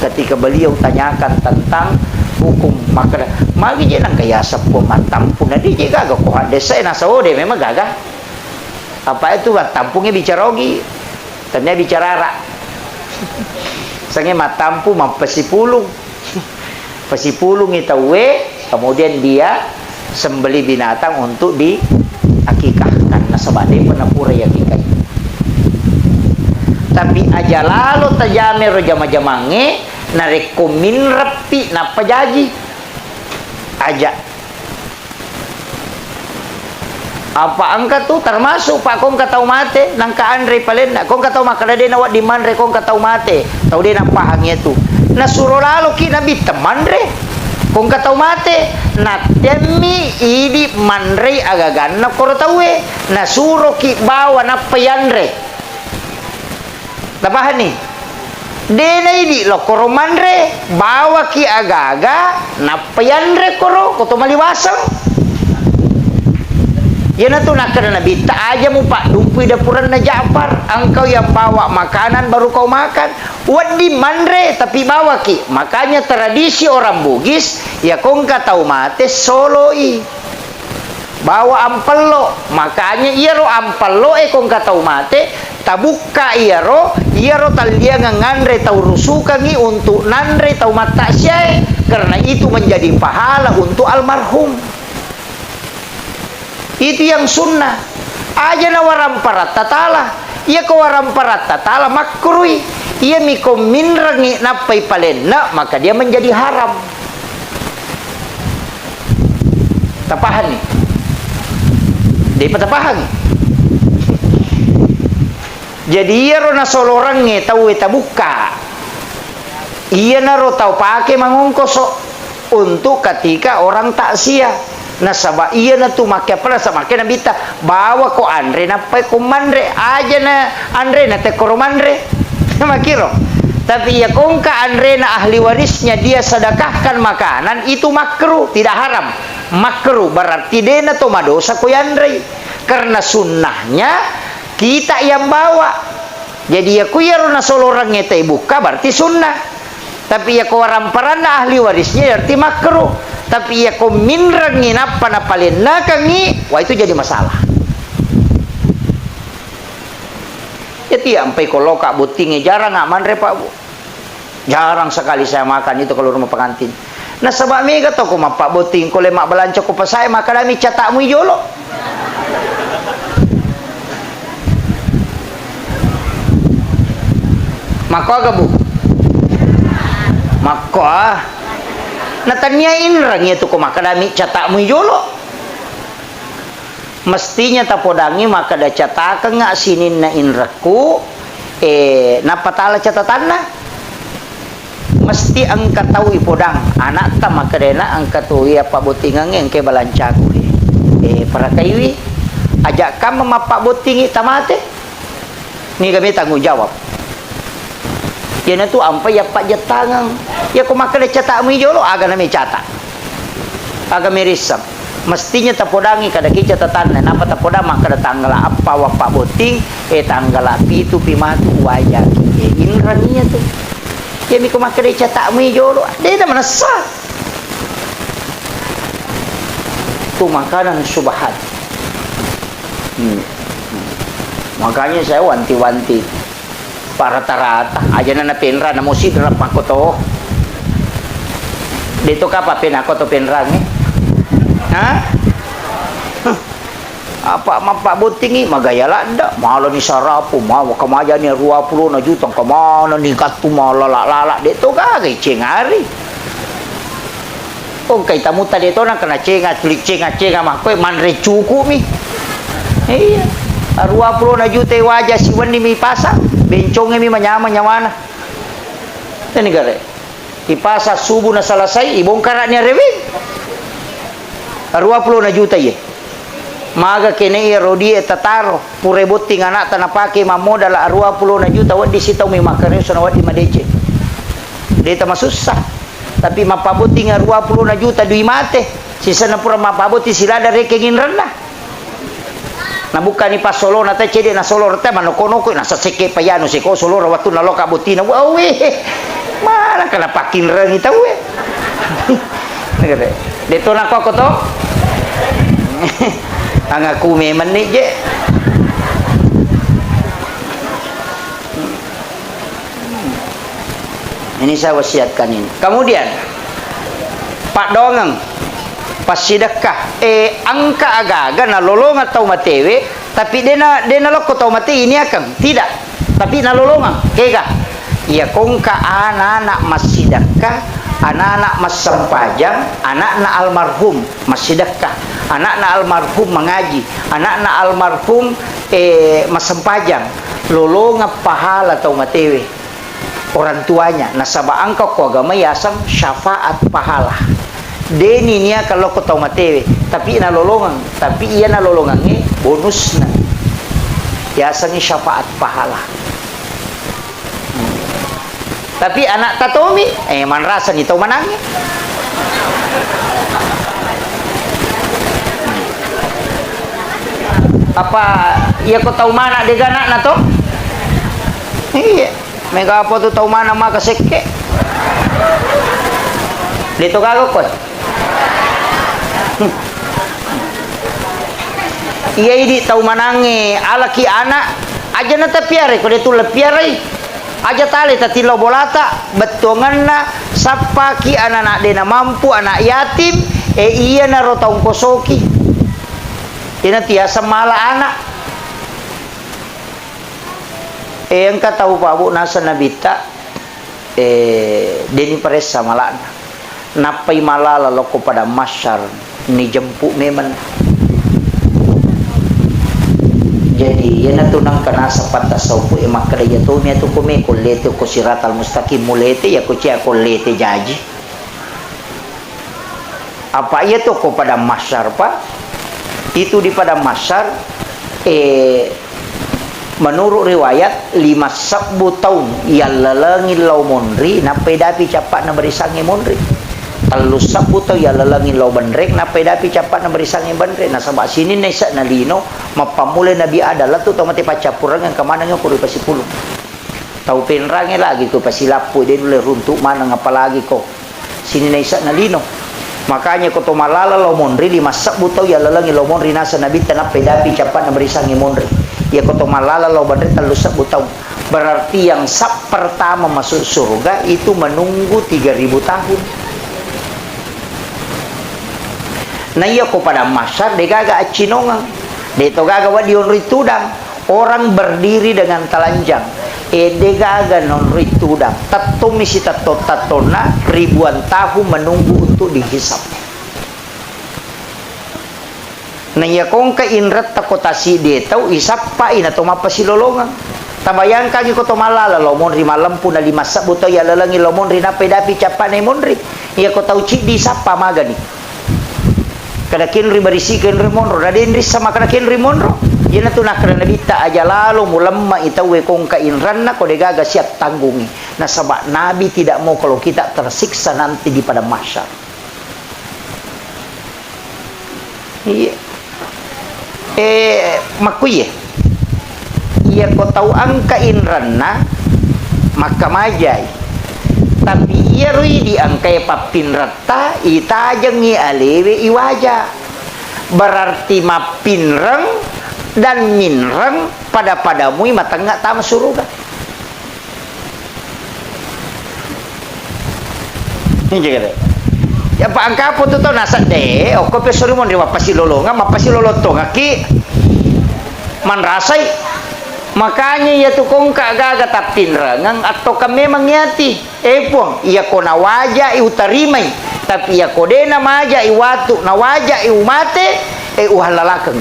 ketika beliau tanyakan tentang hukum maka magi je nang kaya sepuh matampung na di je gagah ko desa na saode memang gagah apa itu matampungnya bicara ogi ternyata bicara rak sange matampu mampesipulung pesipulung itu kemudian dia sembeli binatang untuk diakikahkan nasabade penapura akikah tapi aja lalu tajame rojama-jamange narekomin rapi napa jaji aja apa angka tu termasuk pak kong katau mate nang ka andre palen kong katau makada de nawat di manre kong katau mate tau de napa hangnya tu na suro lalu ki nabi teman re kong katau mate na temi idi manre agagan na koro tawe na suro ki bawa na payanre tabahan ni de na idi lo koro manre bawa ki agaga na payanre koro koto maliwasang Ya na tu nak kena Nabi, tak aja mu pak dumpi dapuran na Ja'far, engkau yang bawa makanan baru kau makan. Wadi mandre tapi bawa ki. Makanya tradisi orang Bugis, ya kau nggak tahu mate soloi. Bawa ampelo, makanya iya ro ampelo kau nggak tahu mate, tabuka iya ro talia ngandre tahu rusukangi untuk nandre tahu mata syai, karena itu menjadi pahala untuk almarhum. Itu yang sunnah. Aja na waram parat tatala. Ia ko waram parat tatala makruhi. Ia miko minrangi napai palenna, maka dia menjadi haram. Tapahan nih. Dia patapahan. Jadi ia ro na solorangnya tahu tabuka. Ia na ro tahu pakai mangongkoso untuk ketika orang takziah. Nasaba iya na tu makia pala sa makia na bita bawa ko andre na pay kumandre aja na andre na te koromandre makiro. Tapi ya kung ka andre na ahli warisnya dia sedekahkan makanan, itu makruh, tidak haram. Makruh berarti dia na to madosa ko andre, karena sunnahnya kita yang bawa. Jadi ya ku ya na solorang ngete buka berarti sunnah. Tapi ya ko ramparan na ahli warisnya berarti makruh. Tapi ya ko minrangin apa na palin nakangi, wah itu jadi masalah. Itu ya sampai kalau kak butingnya jarang aman pak bu. Jarang sekali saya makan itu kalau rumah pengantin. Nah sebab mega to ko pak buting ko lemak belanco ko pas saya makan kami catakmu jolo. Mako aga bu. Mako natanyain rangnya tu ko makadami catakmu jolo. Mestinya tapodangi maka da cataka nga sinin na inraku napatala catatanna. Mesti ang kataw ipodang anak ta makadena ang katuwi apa butingang yang ke balancaku para kaiwi ajak kam mapak butingi tamate. Ni kami tanggung jawab. Yan tu ampa ya pak jatangang ya ko makada catakmu jolo aga nami catak aga mirisam mestinya tapodangi kada ki catatan napa tapodang makada tanggala apa wa pak boting tanggala pitu pimatu wajak inrania tu ya mi ko makada catakmu jolo dia dah menasa tu makanan subhan. Makanya saya wanti-wanti para rata-rata aja na penra na musid rap ako to dito ka pa pinako to penrang ha apa mapak butingi magayala da malo ni sarapu mawa kamaja ni 20 na jutang kamana ni katu malala dito ka kay cengari kung kay tamuta dito na kana cenga makoy manre cuku mi iya 20 na juta wajah siwan ni mi pasang bencongnya mi manyama nyawana ini gare ipasa subuh na salasai ibongkar ni rewing 20 na juta ye maga kene rodi tataro pure boting anak tanah pake mamoda la 20 na juta wadi sitaw mi makaryo sa wadi madece deta masusah tapi mapabuting 20 na juta dui mate sisa na pura mapabuti sila da rekengin rendah. Na bukan ni pasolo na ta cede na solo rete manokono ko na sa seke payano si ko solo rawatu na loka butina wawe mana kana pakin rang ita we ngade deto na ko to ang aku meman ni je ini saya wasiatkan ini. Kemudian Pak Dongeng pas sedekah angka aga-aga na lolongan tau matewe tapi dia na loko tau mate ini akan tidak tapi na lolongan kega ya kongka anak-anak mas sedekah anak-anak mas sempajang anak-anak almarhum mas sedekah anak-anak almarhum mengaji anak-anak almarhum mas sempajang lolongan pahala tau matewe orang tuanya nasaba angka ko agama yasang syafaat pahala deni niya kalau ko tau matewe tapi na lolongan tapi iya na lolongan ni bonus na yasa ni syafaat pahala tapi anak tatomi man rasa ni tau manangi Apa iya ko tahu mana de ganak na to? Iya. Mega apa tu tahu mana maka sekke. Dito kago ko. Iya ini tahu manange alaki anak aja na tapiare ko dito lapiare. Aja tali tati lo bolata betongan na sapaki anak de na mampu anak yatim iya na rotong kosoki. Ina tiasa mala anak. Yang kata tahu Pak Bu nasa nabita deni paresa malana. Napai malala loko pada masyar ni jemput memang. Jadi yana tunang kana sapat tasawuf emak kada tu mi tu kome kolete ko siratal mustaqim mulete ya ko cia kolete jaji. Apa ia tu ko pada masyar Pak? Itu di pada masyar menurut riwayat 5 tahun ia lalangin lau monri na pedapi capat na berisangi monri. Talu 10 tahun ia lalangin lau bandrek na pedapi capat na berisangi bandrek. Na sabak sini na isa na lino mapamulai Nabi adalah tu tau mati pacapurang yang kemana nga kuri pasi pulung. Tau penrange lagi ko pasi lapu dia dulu runtuk mana ngapalagi ko. Sini na isa na lino. Makanya ko malala lo monri 5 tahun ia lalangin lau monri nasa Nabi tanap pedapi capat na berisangi monri. Ya ko malala lo bandrek talu 10 tahun. Berarti yang sab pertama masuk surga itu menunggu 3000 tahun. Nah iya ko pada masyar de gaga acinongang. De to gaga wa dion ritudang. Orang berdiri dengan telanjang. De gaga non ritudang. Tato misi tato tatona ribuan tahun menunggu untuk dihisap. Nah iya kong ka inrat takotasi de tau isap pa ina to mapasilolongan. Tabayang kagi ko to malala lo monri malam pun na 5 buto ya lalangi lo monri na pedapi capa na monri. Iya ko tau ci di sapa magani. Kada kinri barisi kinri monro radendri sama kada kinri monro yana tu nak kana bita aja lalu mulamma itawe kong ka inran na ko de gaga siap tanggungi. Nah sebab Nabi tidak mau kalau kita tersiksa nanti di pada masyar. Iya. Makuye. Iya ko tahu angka inran na maka majai. Tapi iya rui di angkai papin rata ita jengi alewe iwaja. Berarti mapinreng dan minreng padamu mata enggak tama suruga. Ini juga deh. Ya pak angka apa tu tau nasat deh. Oko pesori mon riwa pasilolonga mapasiloloto ngaki man rasai. Makanya ya tu kong kagaga tapin rangang atau kami mengiati puang iya ko na waja utarimay tapi iya ko de na maja iwatu na waja umate uhalalakang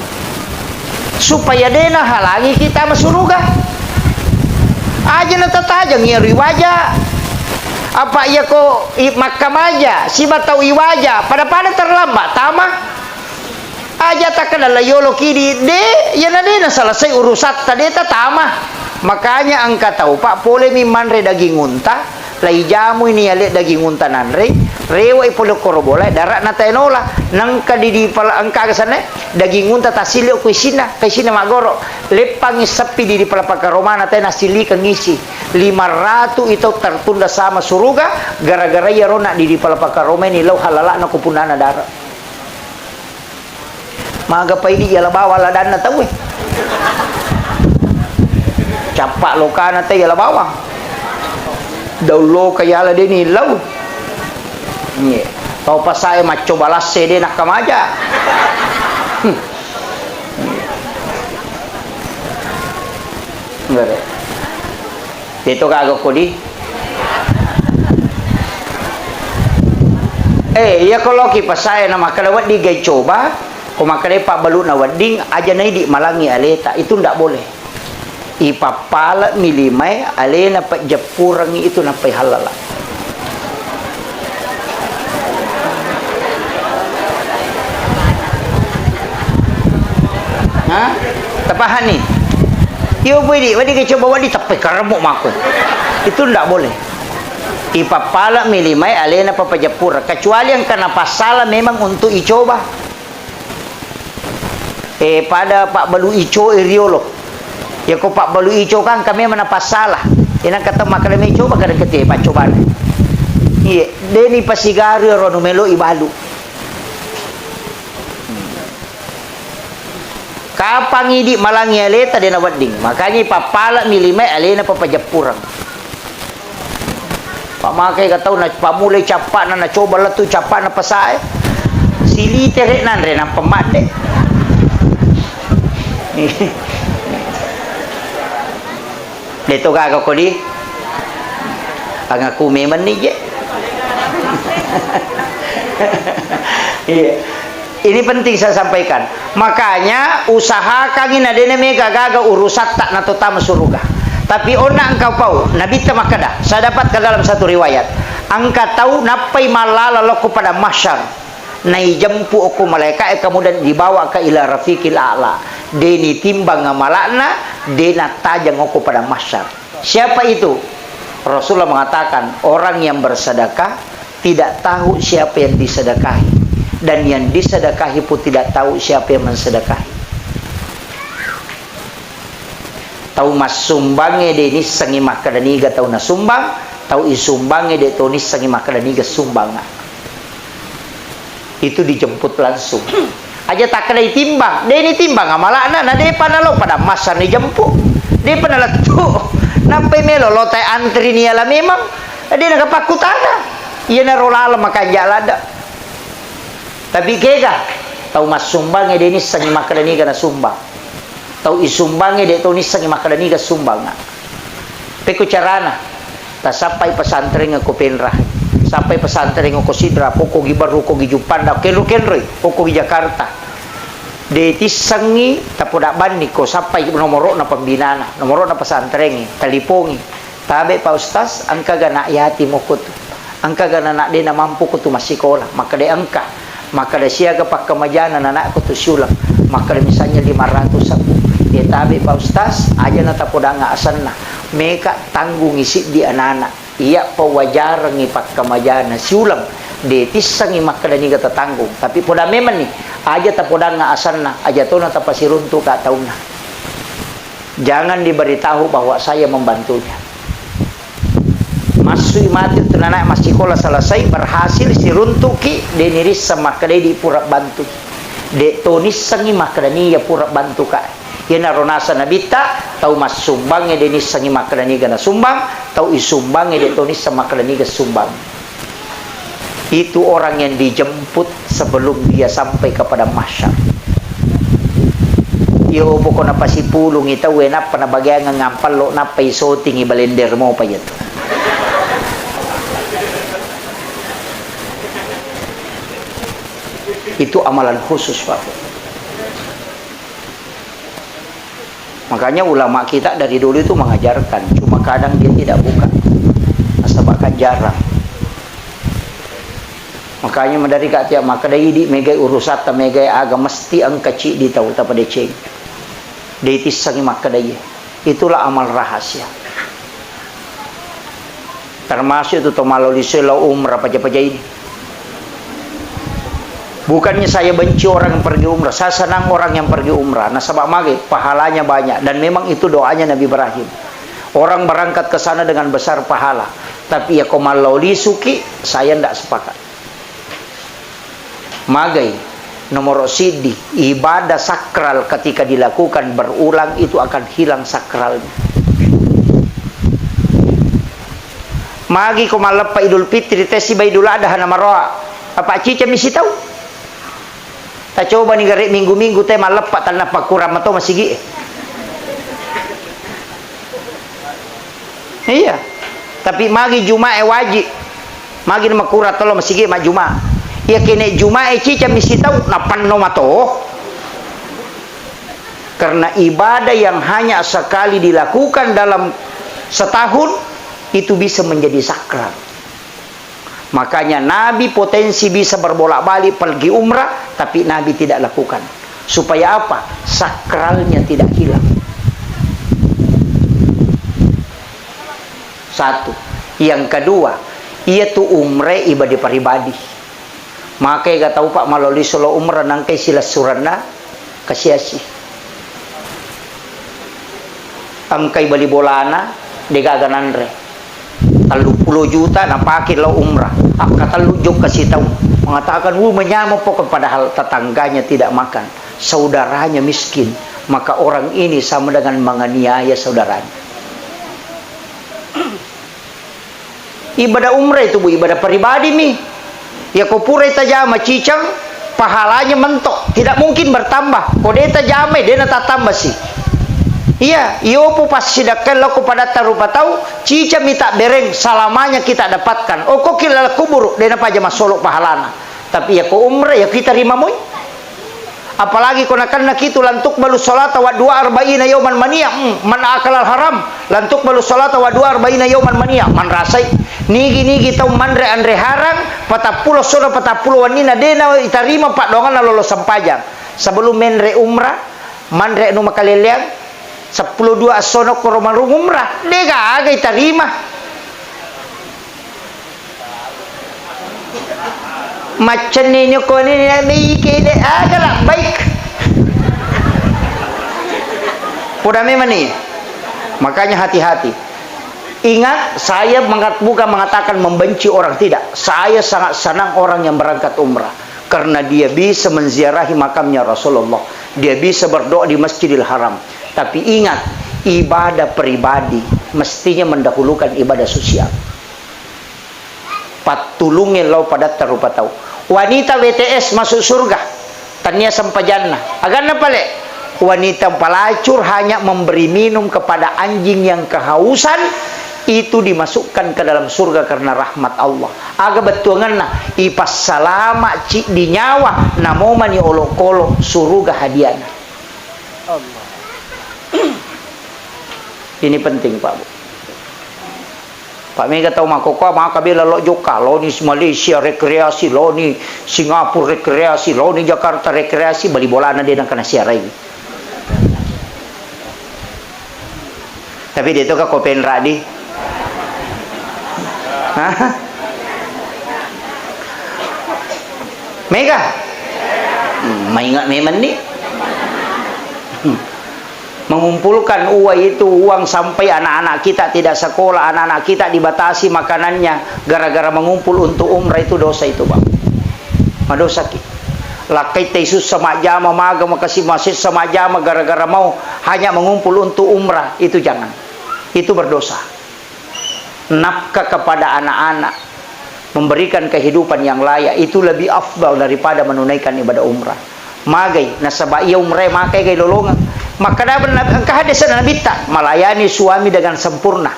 supaya de na halangi kita masuruga aja na tatajang iya riwaja apa iya ko makamaja si batau iwaja pada terlambat tama aja tak kena layolo kiri de ya na selesai urusat tadi tama makanya angka tahu pak boleh manre daging unta lai jamu ini alek daging unta nanre rewa ipolo korobola darat na tenola nangka di pala angka kesana daging unta tasili ko isina magoro lepang sepi di pala pakaromana tena sili ngisi 500 itu tertunda sama suruga gara-gara ya rona di pala pakaroma ini lau halala na kupunana darat maga pa ini yala bawa ladan na tahu capak lokana te yala bawa daulo kaya la deni lau ni tau pasai maco balas sede nak kamaja ngare itu kagak kodi iya kalau ki pasai nama kalawat di gay coba kumakare pak balu na wading aja na di malangi aleta itu ndak boleh ipapala milimay alena pa japurangi itu napai halala ha tapahani iyo pwede wadi ke coba wadi tapai karamuk mako itu ndak boleh ipapala milimay alena pa pajapura kecuali yang kena pasala memang untuk icoba Pada Pak Balu Ico iriolo. Ya ko Pak Balu Ico kan kami mana pasalah. Ina kata makale me coba kada kete Pak coba. Iya, deni pasigari rono melo ibalu. Kapang idi malangi aleta dena wedding. Makanya papala milime alena papajapurang. Pak makai ka tau na pamulai capak na coba letu capak na pasae. Sili terek nan re na pemade. Deto gaga ko di. Ang aku memang ni je. Iya. Ini penting saya sampaikan. Makanya usahakan ini adene mega gaga urusat tak na totama surga. Tapi ona engkau pau Nabi tamakada. Saya dapatkan dalam satu riwayat. Angka tahu napai malala loko pada masyar. Nai jempu aku malaikat kemudian dibawa ke ila rafiqil a'la. Deni timbang ngamalakna, dena tajang aku pada masyar. Siapa itu? Rasulullah mengatakan orang yang bersedekah tidak tahu siapa yang disedekahi. Dan yang disedekahi pun tidak tahu siapa yang mensedekahi. Tahu mas sumbange de ni sangi makadaniga tahu na sumbang, tahu isumbange de to ni sangi makadaniga sumbang. Itu dijemput langsung. Aja tak kena timbang, de ni timbang amalana na de panalo pada masa ni jemput. De panala tu. Nampai melo lotai antri ni ala memang. De na kapakutana. Iya na rolala makajalada. Tapi kega tahu mas sumbange de ni sangi makadaniga na sumbang. Tahu isumbange de to ni sangi makadaniga sumbang. Peko carana ta sampai pesantren ko penrah. Sampai pesantren ko sidra poko gibaru ko gijupanda kelo-kelre poko di Jakarta. De ti sangi tapodak bani ko sampai nomoro na pembinaan, nomoro na pesantren talipongi. Tabe Pak Ustaz, angka gana yatim ko tu. Angka gana nak de na mampu ko tu masikola, maka de angka. Maka de siaga pak kemajanan anak ko tu sulang. Maka de misalnya 500 sabu. Ya tabe Pak Ustaz, aja na tapodak nga asanna. Meka tanggung isi di anak-anak. Iya pawajar ngipak kemajana siulang de tisang imakadani kata tanggung tapi poda memang nih aja tak poda nga asanna aja to na tapasiruntu ka tauna. Jangan diberitahu bahwa saya membantunya. Masuk mati tu anak masih sekolah selesai berhasil siruntuki de niris sama kadai di pura bantu de tonis sangi makadani ya pura bantu ka. Yana ronasa nabita tau mas sumbang de ni sangi makadani gana sumbang tau isumbang de tonis sama makadani ga sumbang. Itu orang yang dijemput sebelum dia sampai kepada masyar. Yo pokok na pasipulong ita wena pa na bagay nga ngampal lo na pa iso tingi balender mo pa yato. Itu amalan khusus Pak. Makanya ulama kita dari dulu itu mengajarkan, cuma kadang dia tidak buka, asal jarang. Makanya dari kat tiap maka dari di megai urusata megai aga mesti ang kecil di tahu tak pada ceng. Deitis sangi maka dari itulah amal rahasia. Termasuk itu tomaloli selo umrah paja-paja ini. Bukannya saya benci orang yang pergi umrah, saya senang orang yang pergi umrah. Nah sebab mage pahalanya banyak dan memang itu doanya Nabi Ibrahim. Orang berangkat ke sana dengan besar pahala. Tapi ya komalauli suki saya tidak sepakat. Magai nomor sidi ibadah sakral ketika dilakukan berulang itu akan hilang sakralnya. Magi komalapa Idul Fitri tesi Idul Adha nama roa. Apa cica misi tahu? Tak coba nih garek minggu-minggu teh malepat tanah pakuram atau masih gi. Iya. Tapi magi Jumae wajib. Magi nama kurat tolo masih gi mak Jumae. Ya kene Jumae cica misi tahu napan nomato. Karena ibadah yang hanya sekali dilakukan dalam setahun itu bisa menjadi sakral. Makanya Nabi potensi bisa berbolak-balik pergi umrah, tapi Nabi tidak lakukan. Supaya apa? Sakralnya tidak hilang. Satu. Yang kedua, yaitu umrah ibadah pribadi. Makanya gak tahu Pak maloli solo umrah nangkai silas surana. kasiasi. Angkai bali bolana degagan andre 30 juta na pakai lo umrah. Kata lujuk kasih tahu mengatakan menyamuk pokok, padahal tetangganya tidak makan, saudaranya miskin, maka orang ini sama dengan menganiaya saudaranya. Ibadah umrah itu bu, ibadah pribadi mi. Ya kau pura tajama cicang, pahalanya mentok, tidak mungkin bertambah. Kau dia tajama, dia nak tambah sih. Iya, iyo po pas sidakan lo kepada tarupa tahu, cica minta bereng salamanya kita dapatkan. Oh kok kila kubur, dia apa aja masolok pahalana. Tapi ya kau umrah ya kita terima moy. Apalagi kau nak itu lantuk balu salat wa 42 yauman mania, man akalal haram, lantuk balu salat wa 42 yauman mania, man rasai. Nigi tahu mandre andre harang, 40 sono 40 wanina dena itarima pak dongan lolo sampajang. Sebelum menre umrah, mandre nu makaleleang 10-2 sono ko romarung umrah, dega agay tarima. Macam ninyo ko ni may kede agala baik. Pudame mani. Makanya hati-hati. Ingat, saya bukan mengatakan membenci orang, tidak. Saya sangat senang orang yang berangkat umrah karena dia bisa menziarahi makamnya Rasulullah. Dia bisa berdoa di Masjidil Haram. Tapi ingat, ibadah pribadi mestinya mendahulukan ibadah sosial. Patulungin lo pada tarupa tahu. Wanita WTS masuk surga, tanya sampajana. Agana pale, wanita pelacur hanya memberi minum kepada anjing yang kehausan, itu dimasukkan ke dalam surga karena rahmat Allah. Aga betuangan na ipas salama di nyawa namo mani olok-olok surga hadiana. Allah. Ini penting Pak Bu. Pak Mega tahu makoko maka bila lo joka lo ni Malaysia rekreasi, lo ni Singapura rekreasi, lo ni Jakarta rekreasi, bali bola na dia nak kena siarai. Tapi dia tu ka kopen radi. Hah? Mega? Maingat memang ni. Mengumpulkan uang sampai anak-anak kita tidak sekolah, anak-anak kita dibatasi makanannya gara-gara mengumpul untuk umrah, itu dosa itu Bang. Madosa ki. Lakai Yesus sama jama maga makasih masjid sama jama gara-gara mau hanya mengumpul untuk umrah, itu jangan. Itu berdosa. Nafkah kepada anak-anak, memberikan kehidupan yang layak, itu lebih afdal daripada menunaikan ibadah umrah. Magai nasaba iya umrah makai kay lolongan. Maka kehadisan Nabi tak melayani suami dengan sempurna,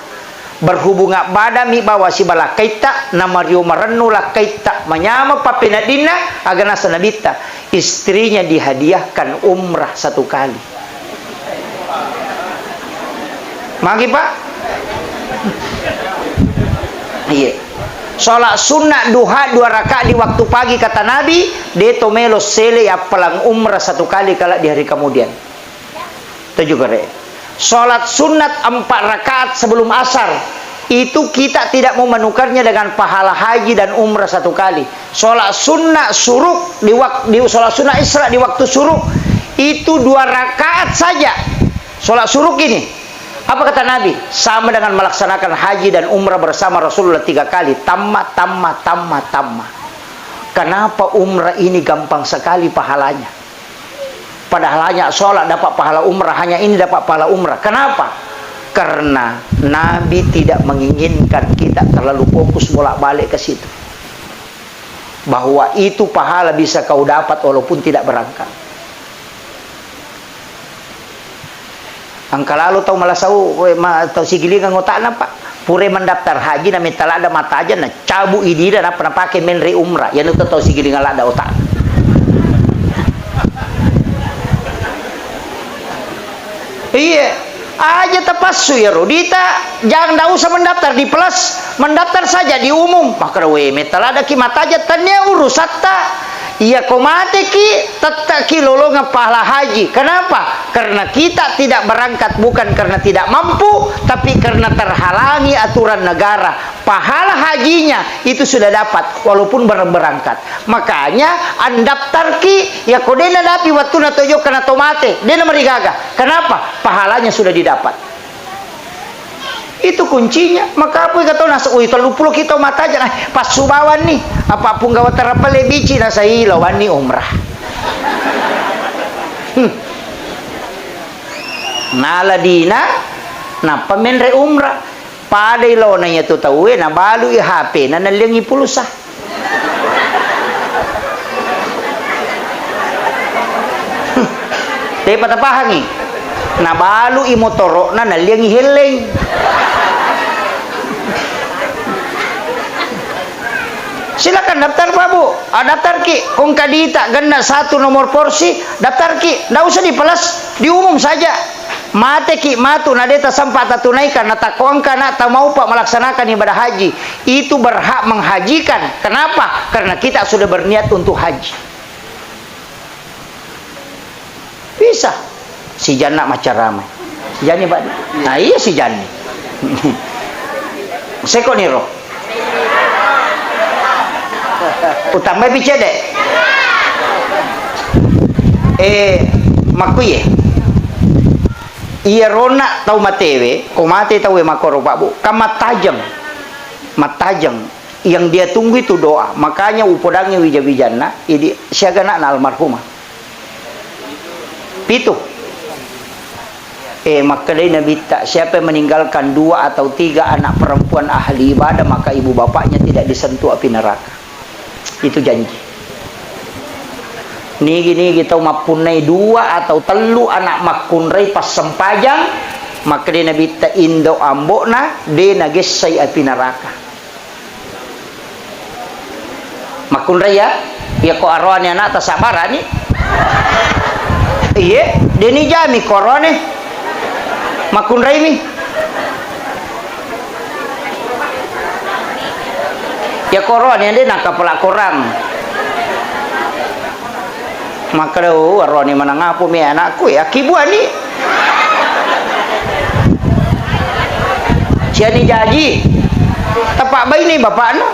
berhubungan badami bawa si bala kaita namario marenu la kaita menyama papinadina agana Nabi tak istrinya dihadiahkan umrah 1 kali. Magi Pak. Iya. Salat sunat duha 2 rakaat di waktu pagi kata Nabi, deto melo sele apalang umrah 1 kali kalau di hari kemudian. Itu juga re. Salat sunat 4 rakaat sebelum asar, itu kita tidak mau menukarnya dengan pahala haji dan umrah 1 kali. Salat sunat suruk di salat sunat Isra di waktu suruk itu 2 rakaat saja. Salat suruk ini apa kata Nabi? Sama dengan melaksanakan haji dan umrah bersama Rasulullah 3 kali. Tamma. Kenapa umrah ini gampang sekali pahalanya? Padahal hanya sholat dapat pahala umrah, hanya ini dapat pahala umrah. Kenapa? Karena Nabi tidak menginginkan kita terlalu fokus bolak-balik ke situ. Bahwa itu pahala bisa kau dapat walaupun tidak berangkat. Angka lalu tahu malasau tahu sigilingan ngotak nampak. Pure mendaftar haji na minta ada mata aja na cabu ini dan apa pakai menri umrah. Yang itu tahu sigilingan ada otak. Iya, aja tepasu ya Rodita, jangan dah usah mendaftar di plus, mendaftar saja di umum. Maka we metal ada kimat aja tanya urus hatta Iya komate ki tetap ki lolongan pahala haji. Kenapa? Karena kita tidak berangkat bukan karena tidak mampu, tapi karena terhalangi aturan negara. Pahala hajinya itu sudah dapat walaupun berangkat. Makanya andaptar ki ya kodena dapi waktu na toyo kana tomate, dena marigaga. Kenapa? Pahalanya sudah didapat. Itu kuncinya. Maka apa kata nasa uy 30 kita mata aja pas subawan nih apapun gawa terapale bici nasa ilawan nih umrah. Naladina na pamenre umrah pada ilaw na niya tutawe na balu i HP na nalingi pulusa. Tapi patapahangi na balu i motoro na nalingi heleng. Silakan daftar Pak Bu, daftar ki kung kadita ganda 1 nomor porsi daftar ki, nggak usah dipelas, diumum saja. Mate ki matu nadeta sampai tunaikan natakuang kana tamau pak melaksanakan ibadah haji itu berhak menghajikan. Kenapa? Karena kita sudah berniat untuk haji. Bisa si Jana macam ramai Jani Pak. Nah iya si Jani seko niro utama bicede makuye iya rona tau matewe komate tau makoro Pak Bu kamatajang matajang yang dia tunggu itu doa. Makanya upodangnya wija-wijana ini siagana na almarhumah pitu makadai Nabi tak siapa yang meninggalkan 2 atau 3 anak perempuan ahli ibadah maka ibu bapaknya tidak disentuh api neraka. Itu janji. Nigi kita mapunai 2 atau 3 anak makunrai pas sempajang makadai Nabi tak indo ambokna de nagesai api neraka. Makunrai ya ko arwahnya anak tasabara ni. Iya, deni jami korone. Makun Raimi ya koron yang dia nak kapal koram maka dah arwani mana ngapu mi anakku ya kibuan ni ciani jaji tapak bayi ni bapak na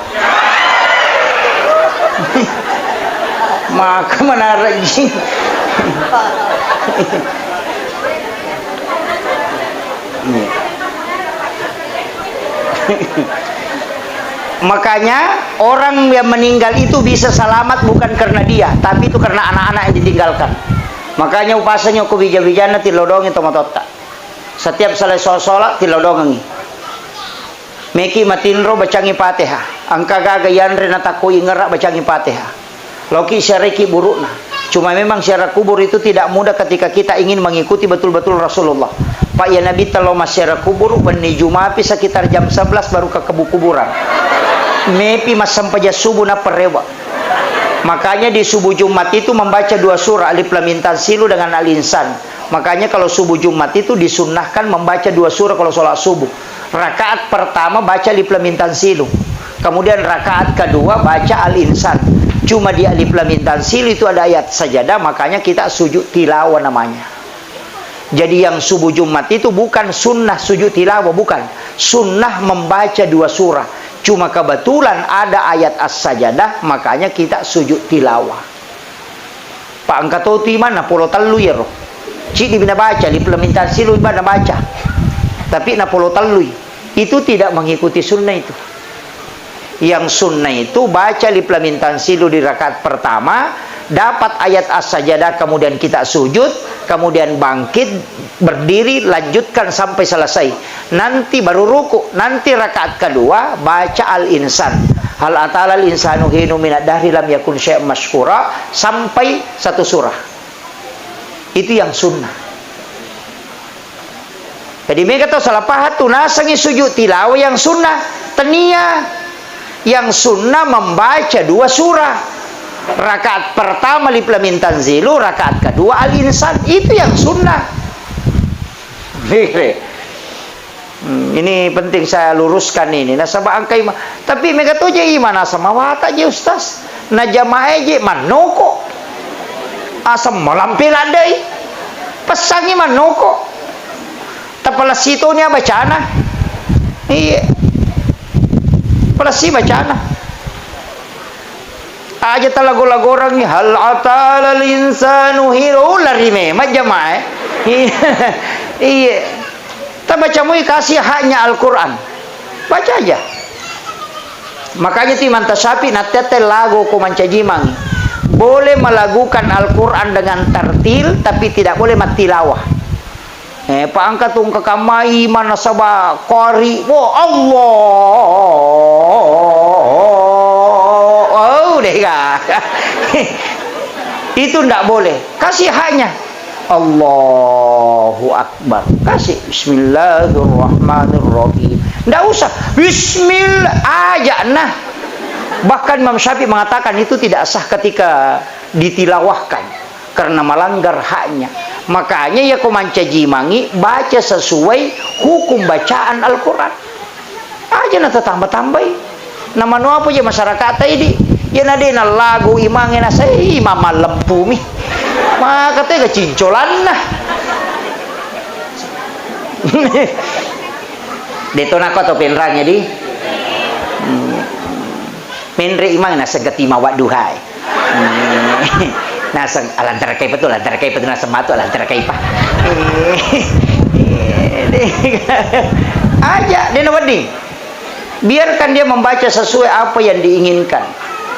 maka mana rajin makanya orang yang meninggal itu bisa selamat bukan karena dia tapi itu karena anak-anak yang ditinggalkan. Makanya upasanya ku bija-bijana tilodongi tomatota setiap selesai sholat tilodongi meki matinro bacangi Fatihah angka gaga yanre nataku ingerak bacangi Fatihah loki syariki burukna. Cuma memang syarat kubur itu tidak mudah ketika kita ingin mengikuti betul-betul Rasulullah. Pak ya Nabi kalau masyarakat kubur menuju mapi sekitar jam 11 baru ke kuburan. Mepi mas sampai subuh na perewa. Makanya di subuh Jumat itu membaca 2 surah Alif Lam Mim Tanzilu dengan Al Insan. Makanya kalau subuh Jumat itu disunnahkan membaca 2 surah kalau sholat subuh. Rakaat pertama baca Alif Lam Mim Tanzilu. Kemudian rakaat kedua baca Al Insan. Cuma di Alif Lam Mim Tanzilu itu ada ayat sajadah, makanya kita sujud tilawah namanya. Jadi yang subuh Jumat itu bukan sunnah sujud tilawah, bukan. Sunnah membaca 2 surah. Cuma kebetulan ada ayat as-sajadah, makanya kita sujud tilawah. Pak angkatoti mana polo telu ya roh. Cik di bina baca, Alif Lam Mim Tanzilu bina baca. Tapi na polo telu itu tidak mengikuti sunnah itu. Yang sunnah itu baca Alif Lam Mim Tanzilu di rakaat pertama, dapat ayat as-sajadah, kemudian kita sujud, kemudian bangkit, berdiri, lanjutkan sampai selesai. Nanti baru ruku, nanti rakaat kedua baca Al-Insan. Hal atal al-insanu hinu minad dahri lam yakun syai'an mashkura sampai 1 surah. Itu yang sunnah. Jadi mereka tahu salah pahat tu nasangi sujud tilawah yang sunnah, tenia. Yang sunnah membaca 2 surah. Rakaat pertama Alif Lam Mim Tanzilu, rakaat kedua Al-Insan. Itu yang sunnah. Ini penting saya luruskan ini. Nasabah angkai, tapi mereka tahu je iman sama wata je Ustaz. na jamaah je manoko asam malampila day pasangi manoko tapala sito niya bacana iya palasi bacana aja talago-lago orang ni hal atala linsanu hiro larime majamaah iya ta baca mu kasih haknya Al-Quran baca aja. Makanya ti mantasapi natete lagu ko mancajimang boleh melagukan Al-Quran dengan tartil tapi tidak boleh matilawah. Paangkat tung kekamai mana sabah qari Allah deh kah. Itu ndak boleh. Kasih haknya Allahu Akbar. Kasih Bismillahirrahmanirrahim. Nggak usah Bismillah aja nah. Bahkan Imam Syafi'i mengatakan itu tidak sah ketika ditilawahkan karena melanggar haknya. Makanya ya komanca jimangi baca sesuai hukum bacaan Al-Quran. Aja na tambah-tambah. Nama nu apa ya masyarakat ini? Ya nadena lagu imangnya na saya mama lempu mi. Maka teh kecincolan nah. Dito na ko to penrangnya di. Menre imang nasa gatima waduhay. Nasa alantara kay betul nasa mato alantara kay pa. Aja dia nawadi. Biarkan dia membaca sesuai apa yang diinginkan.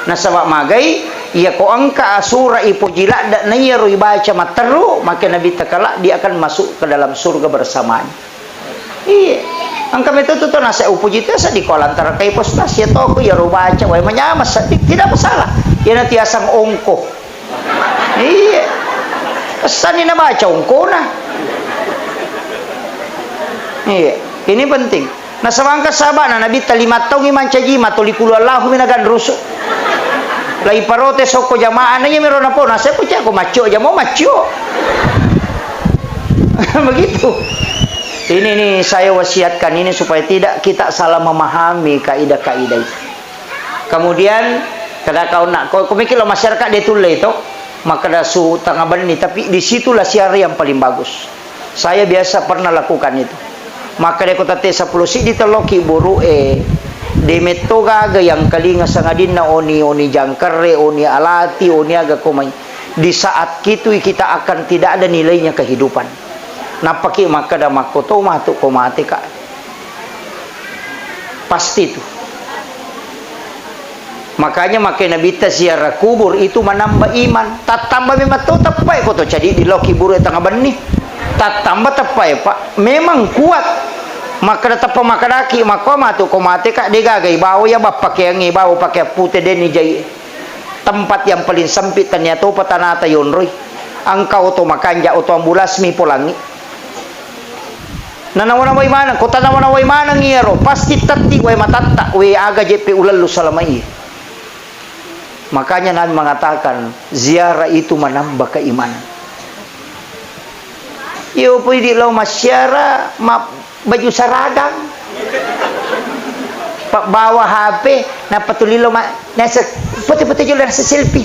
Nasa magai ia ko angka asura ipujila dan naya rui baca materu maka Nabi takala dia akan masuk ke dalam surga bersamanya. Iya. Angka itu tuh nasa upuji itu sa di kolantara kay postas ya toko ya rubaca way manyamas tidak masalah. Ya nanti asang ongko. Iya. Pesan na baca ongko na. Iya. Ini penting. Nasa mangka sabana Nabi talimat taong imancaji matulikulu Allahu minagan rusuk. Lai parote soko jamaah nanya meron na po nasa po ko macho aja mau macho. Begitu. Ini saya wasiatkan ini supaya tidak kita salah memahami kaidah-kaidah itu. Kemudian kada kau nak kau mikir lo masyarakat dia tulle itu maka dah su tengah bani tapi disitulah siar yang paling bagus. Saya biasa pernah lakukan itu. Maka dia kota te 10 si diteloki buru de metoga aga yang kalinga sangadin na oni jangkare oni alati oni aga komai. Di saat itu kita akan tidak ada nilainya kehidupan. Napaki maka dah makoto matu komate ka. Pasti itu. Makanya makin Nabi ziarah kubur itu menambah iman. Tak tambah memang tu tapai ko to jadi di loki buru tengah benih. Tak tambah tapai Pak. Memang kuat. Maka datang pemakadaki makoma tu komate ka digagai bau ya bapak yang bau pakai putih deni jai. Tempat yang paling sempit ternyata patanata yonroi. Angkau to makanja to ambulas mi polangi. Nanawana way manang kota nawana way manang ngiro pasti tati way matatta way aga JP ulalu salamai. Makanya Nabi mengatakan ziarah itu menambah keimanan. Yo pwede lo masyara baju seragam. Pak bawa HP na patulilo nasa putih-putih juga nasa selfie.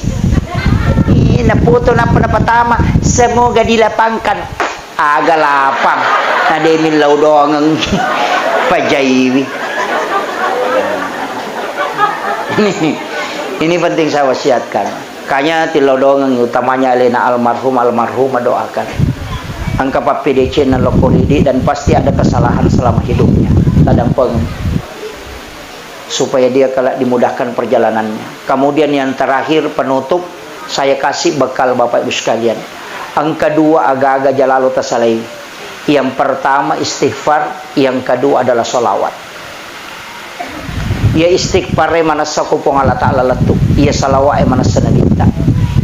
Na foto na panapatama semoga dilapangkan. Aga lapang na demin law doang ang pajaywi. Ini penting saya wasiatkan. Kanya tilaw doang ang utamanya alena almarhum doakan. Ang kapapidece na lokolidi dan pasti ada kesalahan selama hidupnya. Tadampeng supaya dia kelak dimudahkan perjalanannya. Kemudian yang terakhir penutup saya kasih bekal Bapak Ibu sekalian. Ang kedua agak-agak jalalu tasalai. Yang pertama istighfar, yang kedua adalah solawat. Ya istighfar mana sakupong Allah Ta'ala letuk. Ya salawat mana senabita.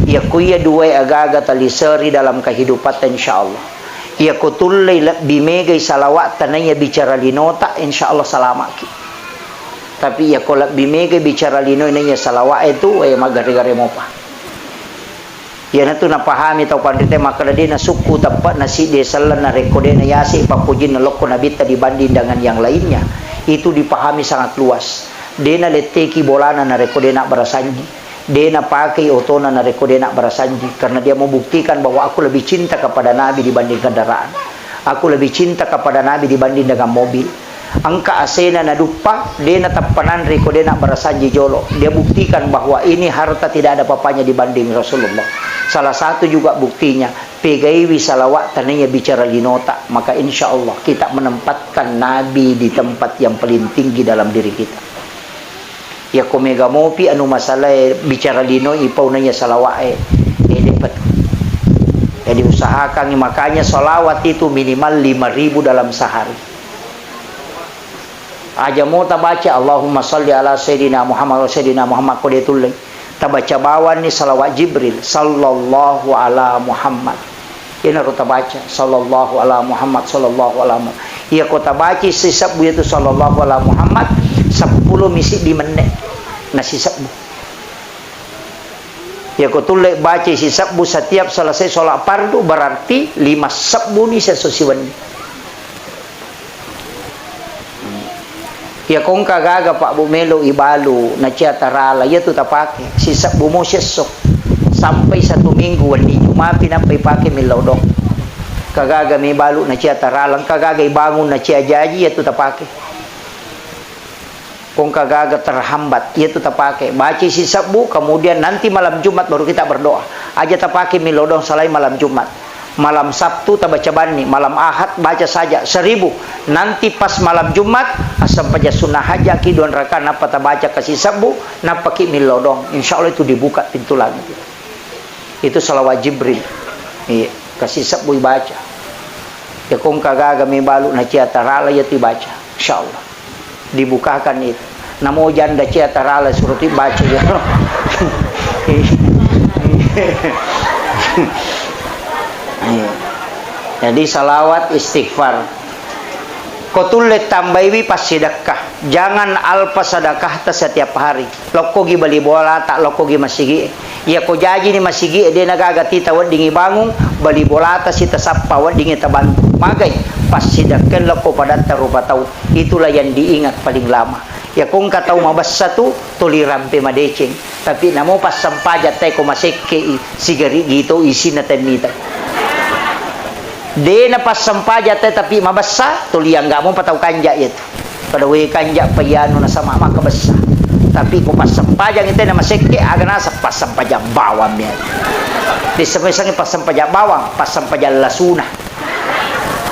Ya kuya dua agak-agak taliseri dalam kehidupan insyaallah. Ya kutullay bimegay salawat tanaya bicara linota insyaallah salamaki. Tapi ya kolak bimegay bicara lino inanya salawat itu magari-gari mo pa. Yan ito napahami tau pandite makaladi na suku dapat nasi desalan na rekode na yasi papujin na loko nabita dibanding dengan yang lainnya itu dipahami sangat luas. Dena leteki bolana na rekode na barasanyi Dia nak pakai otona na reko dia nak berasanji karena dia mau buktikan bahwa aku lebih cinta kepada Nabi dibanding kendaraan. Aku lebih cinta kepada Nabi dibanding dengan mobil. Angka asena na dupa, dia na tapanan reko dia nak berasanji jolo. Dia buktikan bahwa ini harta tidak ada papanya dibanding Rasulullah. Salah satu juga buktinya, pegaiwi salawat taninya bicara linota, maka insya Allah kita menempatkan Nabi di tempat yang paling tinggi dalam diri kita. Ya komega mopi anu masalah bicara lino ipau nanya salawat dapat. Jadi usahakan, makanya salawat itu minimal 5.000 dalam sehari. Aja mau baca Allahumma salli ala sayyidina Muhammad wa sayyidina Muhammad qadetullah. Tabaca bawan ni salawat Jibril sallallahu ala Muhammad. Ini harus baca sallallahu ala Muhammad sallallahu ala Muhammad. Ia kota baca sisap bu itu sallallahu ala Muhammad 10 misi di menit nasi sabbu. Ya kau tulis baca si sabbu setiap selesai solat fardu berarti 5 sabbu ni sesusiwan. Ya kong kagaga Pak Bu Melo ibalu na cia tarala ya tu tapake si sabbu mo sesok sampai 1 minggu wali cuma pinapay pake milodong. Kagaga may balu na cia taralang kagaga ibangun na cia jaji ya tu tapake. Kung kagaga terhambat, ia tu pakai. Baca si sabbu, kemudian nanti malam Jumat baru kita berdoa. Aja pakai milodong salai malam Jumat. Malam Sabtu baca bani, malam Ahad baca saja 1000. Nanti pas malam Jumat, asam paja sunnah haja kiduan raka napa baca kasih sabbu, napa ki milodong. Insya Allah itu dibuka pintu langit. Itu salawat Jibril. Iya, kasih sabbu baca. Ya kung kagaga may balu na cia tarala ya tu baca. Insya Allah dibukakan itu. Namo janda cia tarala suruh baca ya. Jadi salawat istighfar. Kotulle tambaiwi pas sedekah. Jangan alpa sedekah ta setiap hari. Loko gi bali bola tak loko gi masigi. Ya ko jaji ni masigi dia nagagati tawad dingi bangung bali bola ta si tasappa wad dingi tabantu. Magai pas sedekah loko pada tarupa tahu. Itulah yang diingat paling lama. Ya kung katau mabas satu tuli rampe madeceng. Tapi namo pas sampaja tay ko masekke sigari gitu isi na temita. De na pas sampaja tay tapi mabasa tuli yang gak mau patau kanja itu. Pada we kanja payano na sama maka basa. Tapi ko pas sampaja ngite na masekke aga nasa pas sampaja bawang ya. Di sampai pas sampaja bawang, pas sampaja lasuna.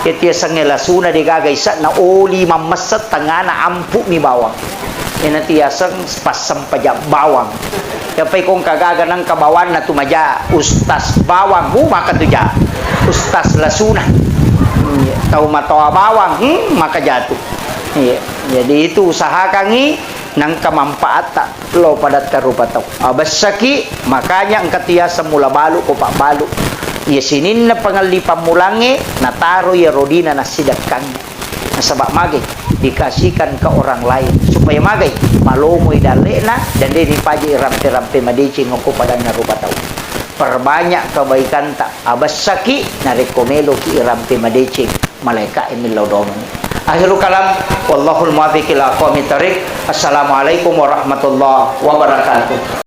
Iti sange lasuna di gagaisa na oli mamasat tangana ampu mi bawang. Ina tiasang pasam pajak bawang. Yapay kong kagaga ng kabawan na tumaja ustas bawang maka tuja. Ustas lasuna. Tau matawa bawang maka jatuh. Jadi itu usahakan ng kamampaat lo padat karupataw. Abasaki makanya ang katiasa mula balu ko pa balu. Ya sinin na pangalipan mulangi nataro ya rodina na sidakkan nasabak magay dikasihkan ke orang lain supaya magay malumoy dali na dan dia dipaji rampe-rampe madicing ako pada narupataw. Perbanyak kebaikan tak abasaki na rekomelo ki rampe madicing malaika emilodong. Akhirul kalam wallahul muwaffiq ila aqwamit thariq. Assalamualaikum warahmatullahi wabarakatuh.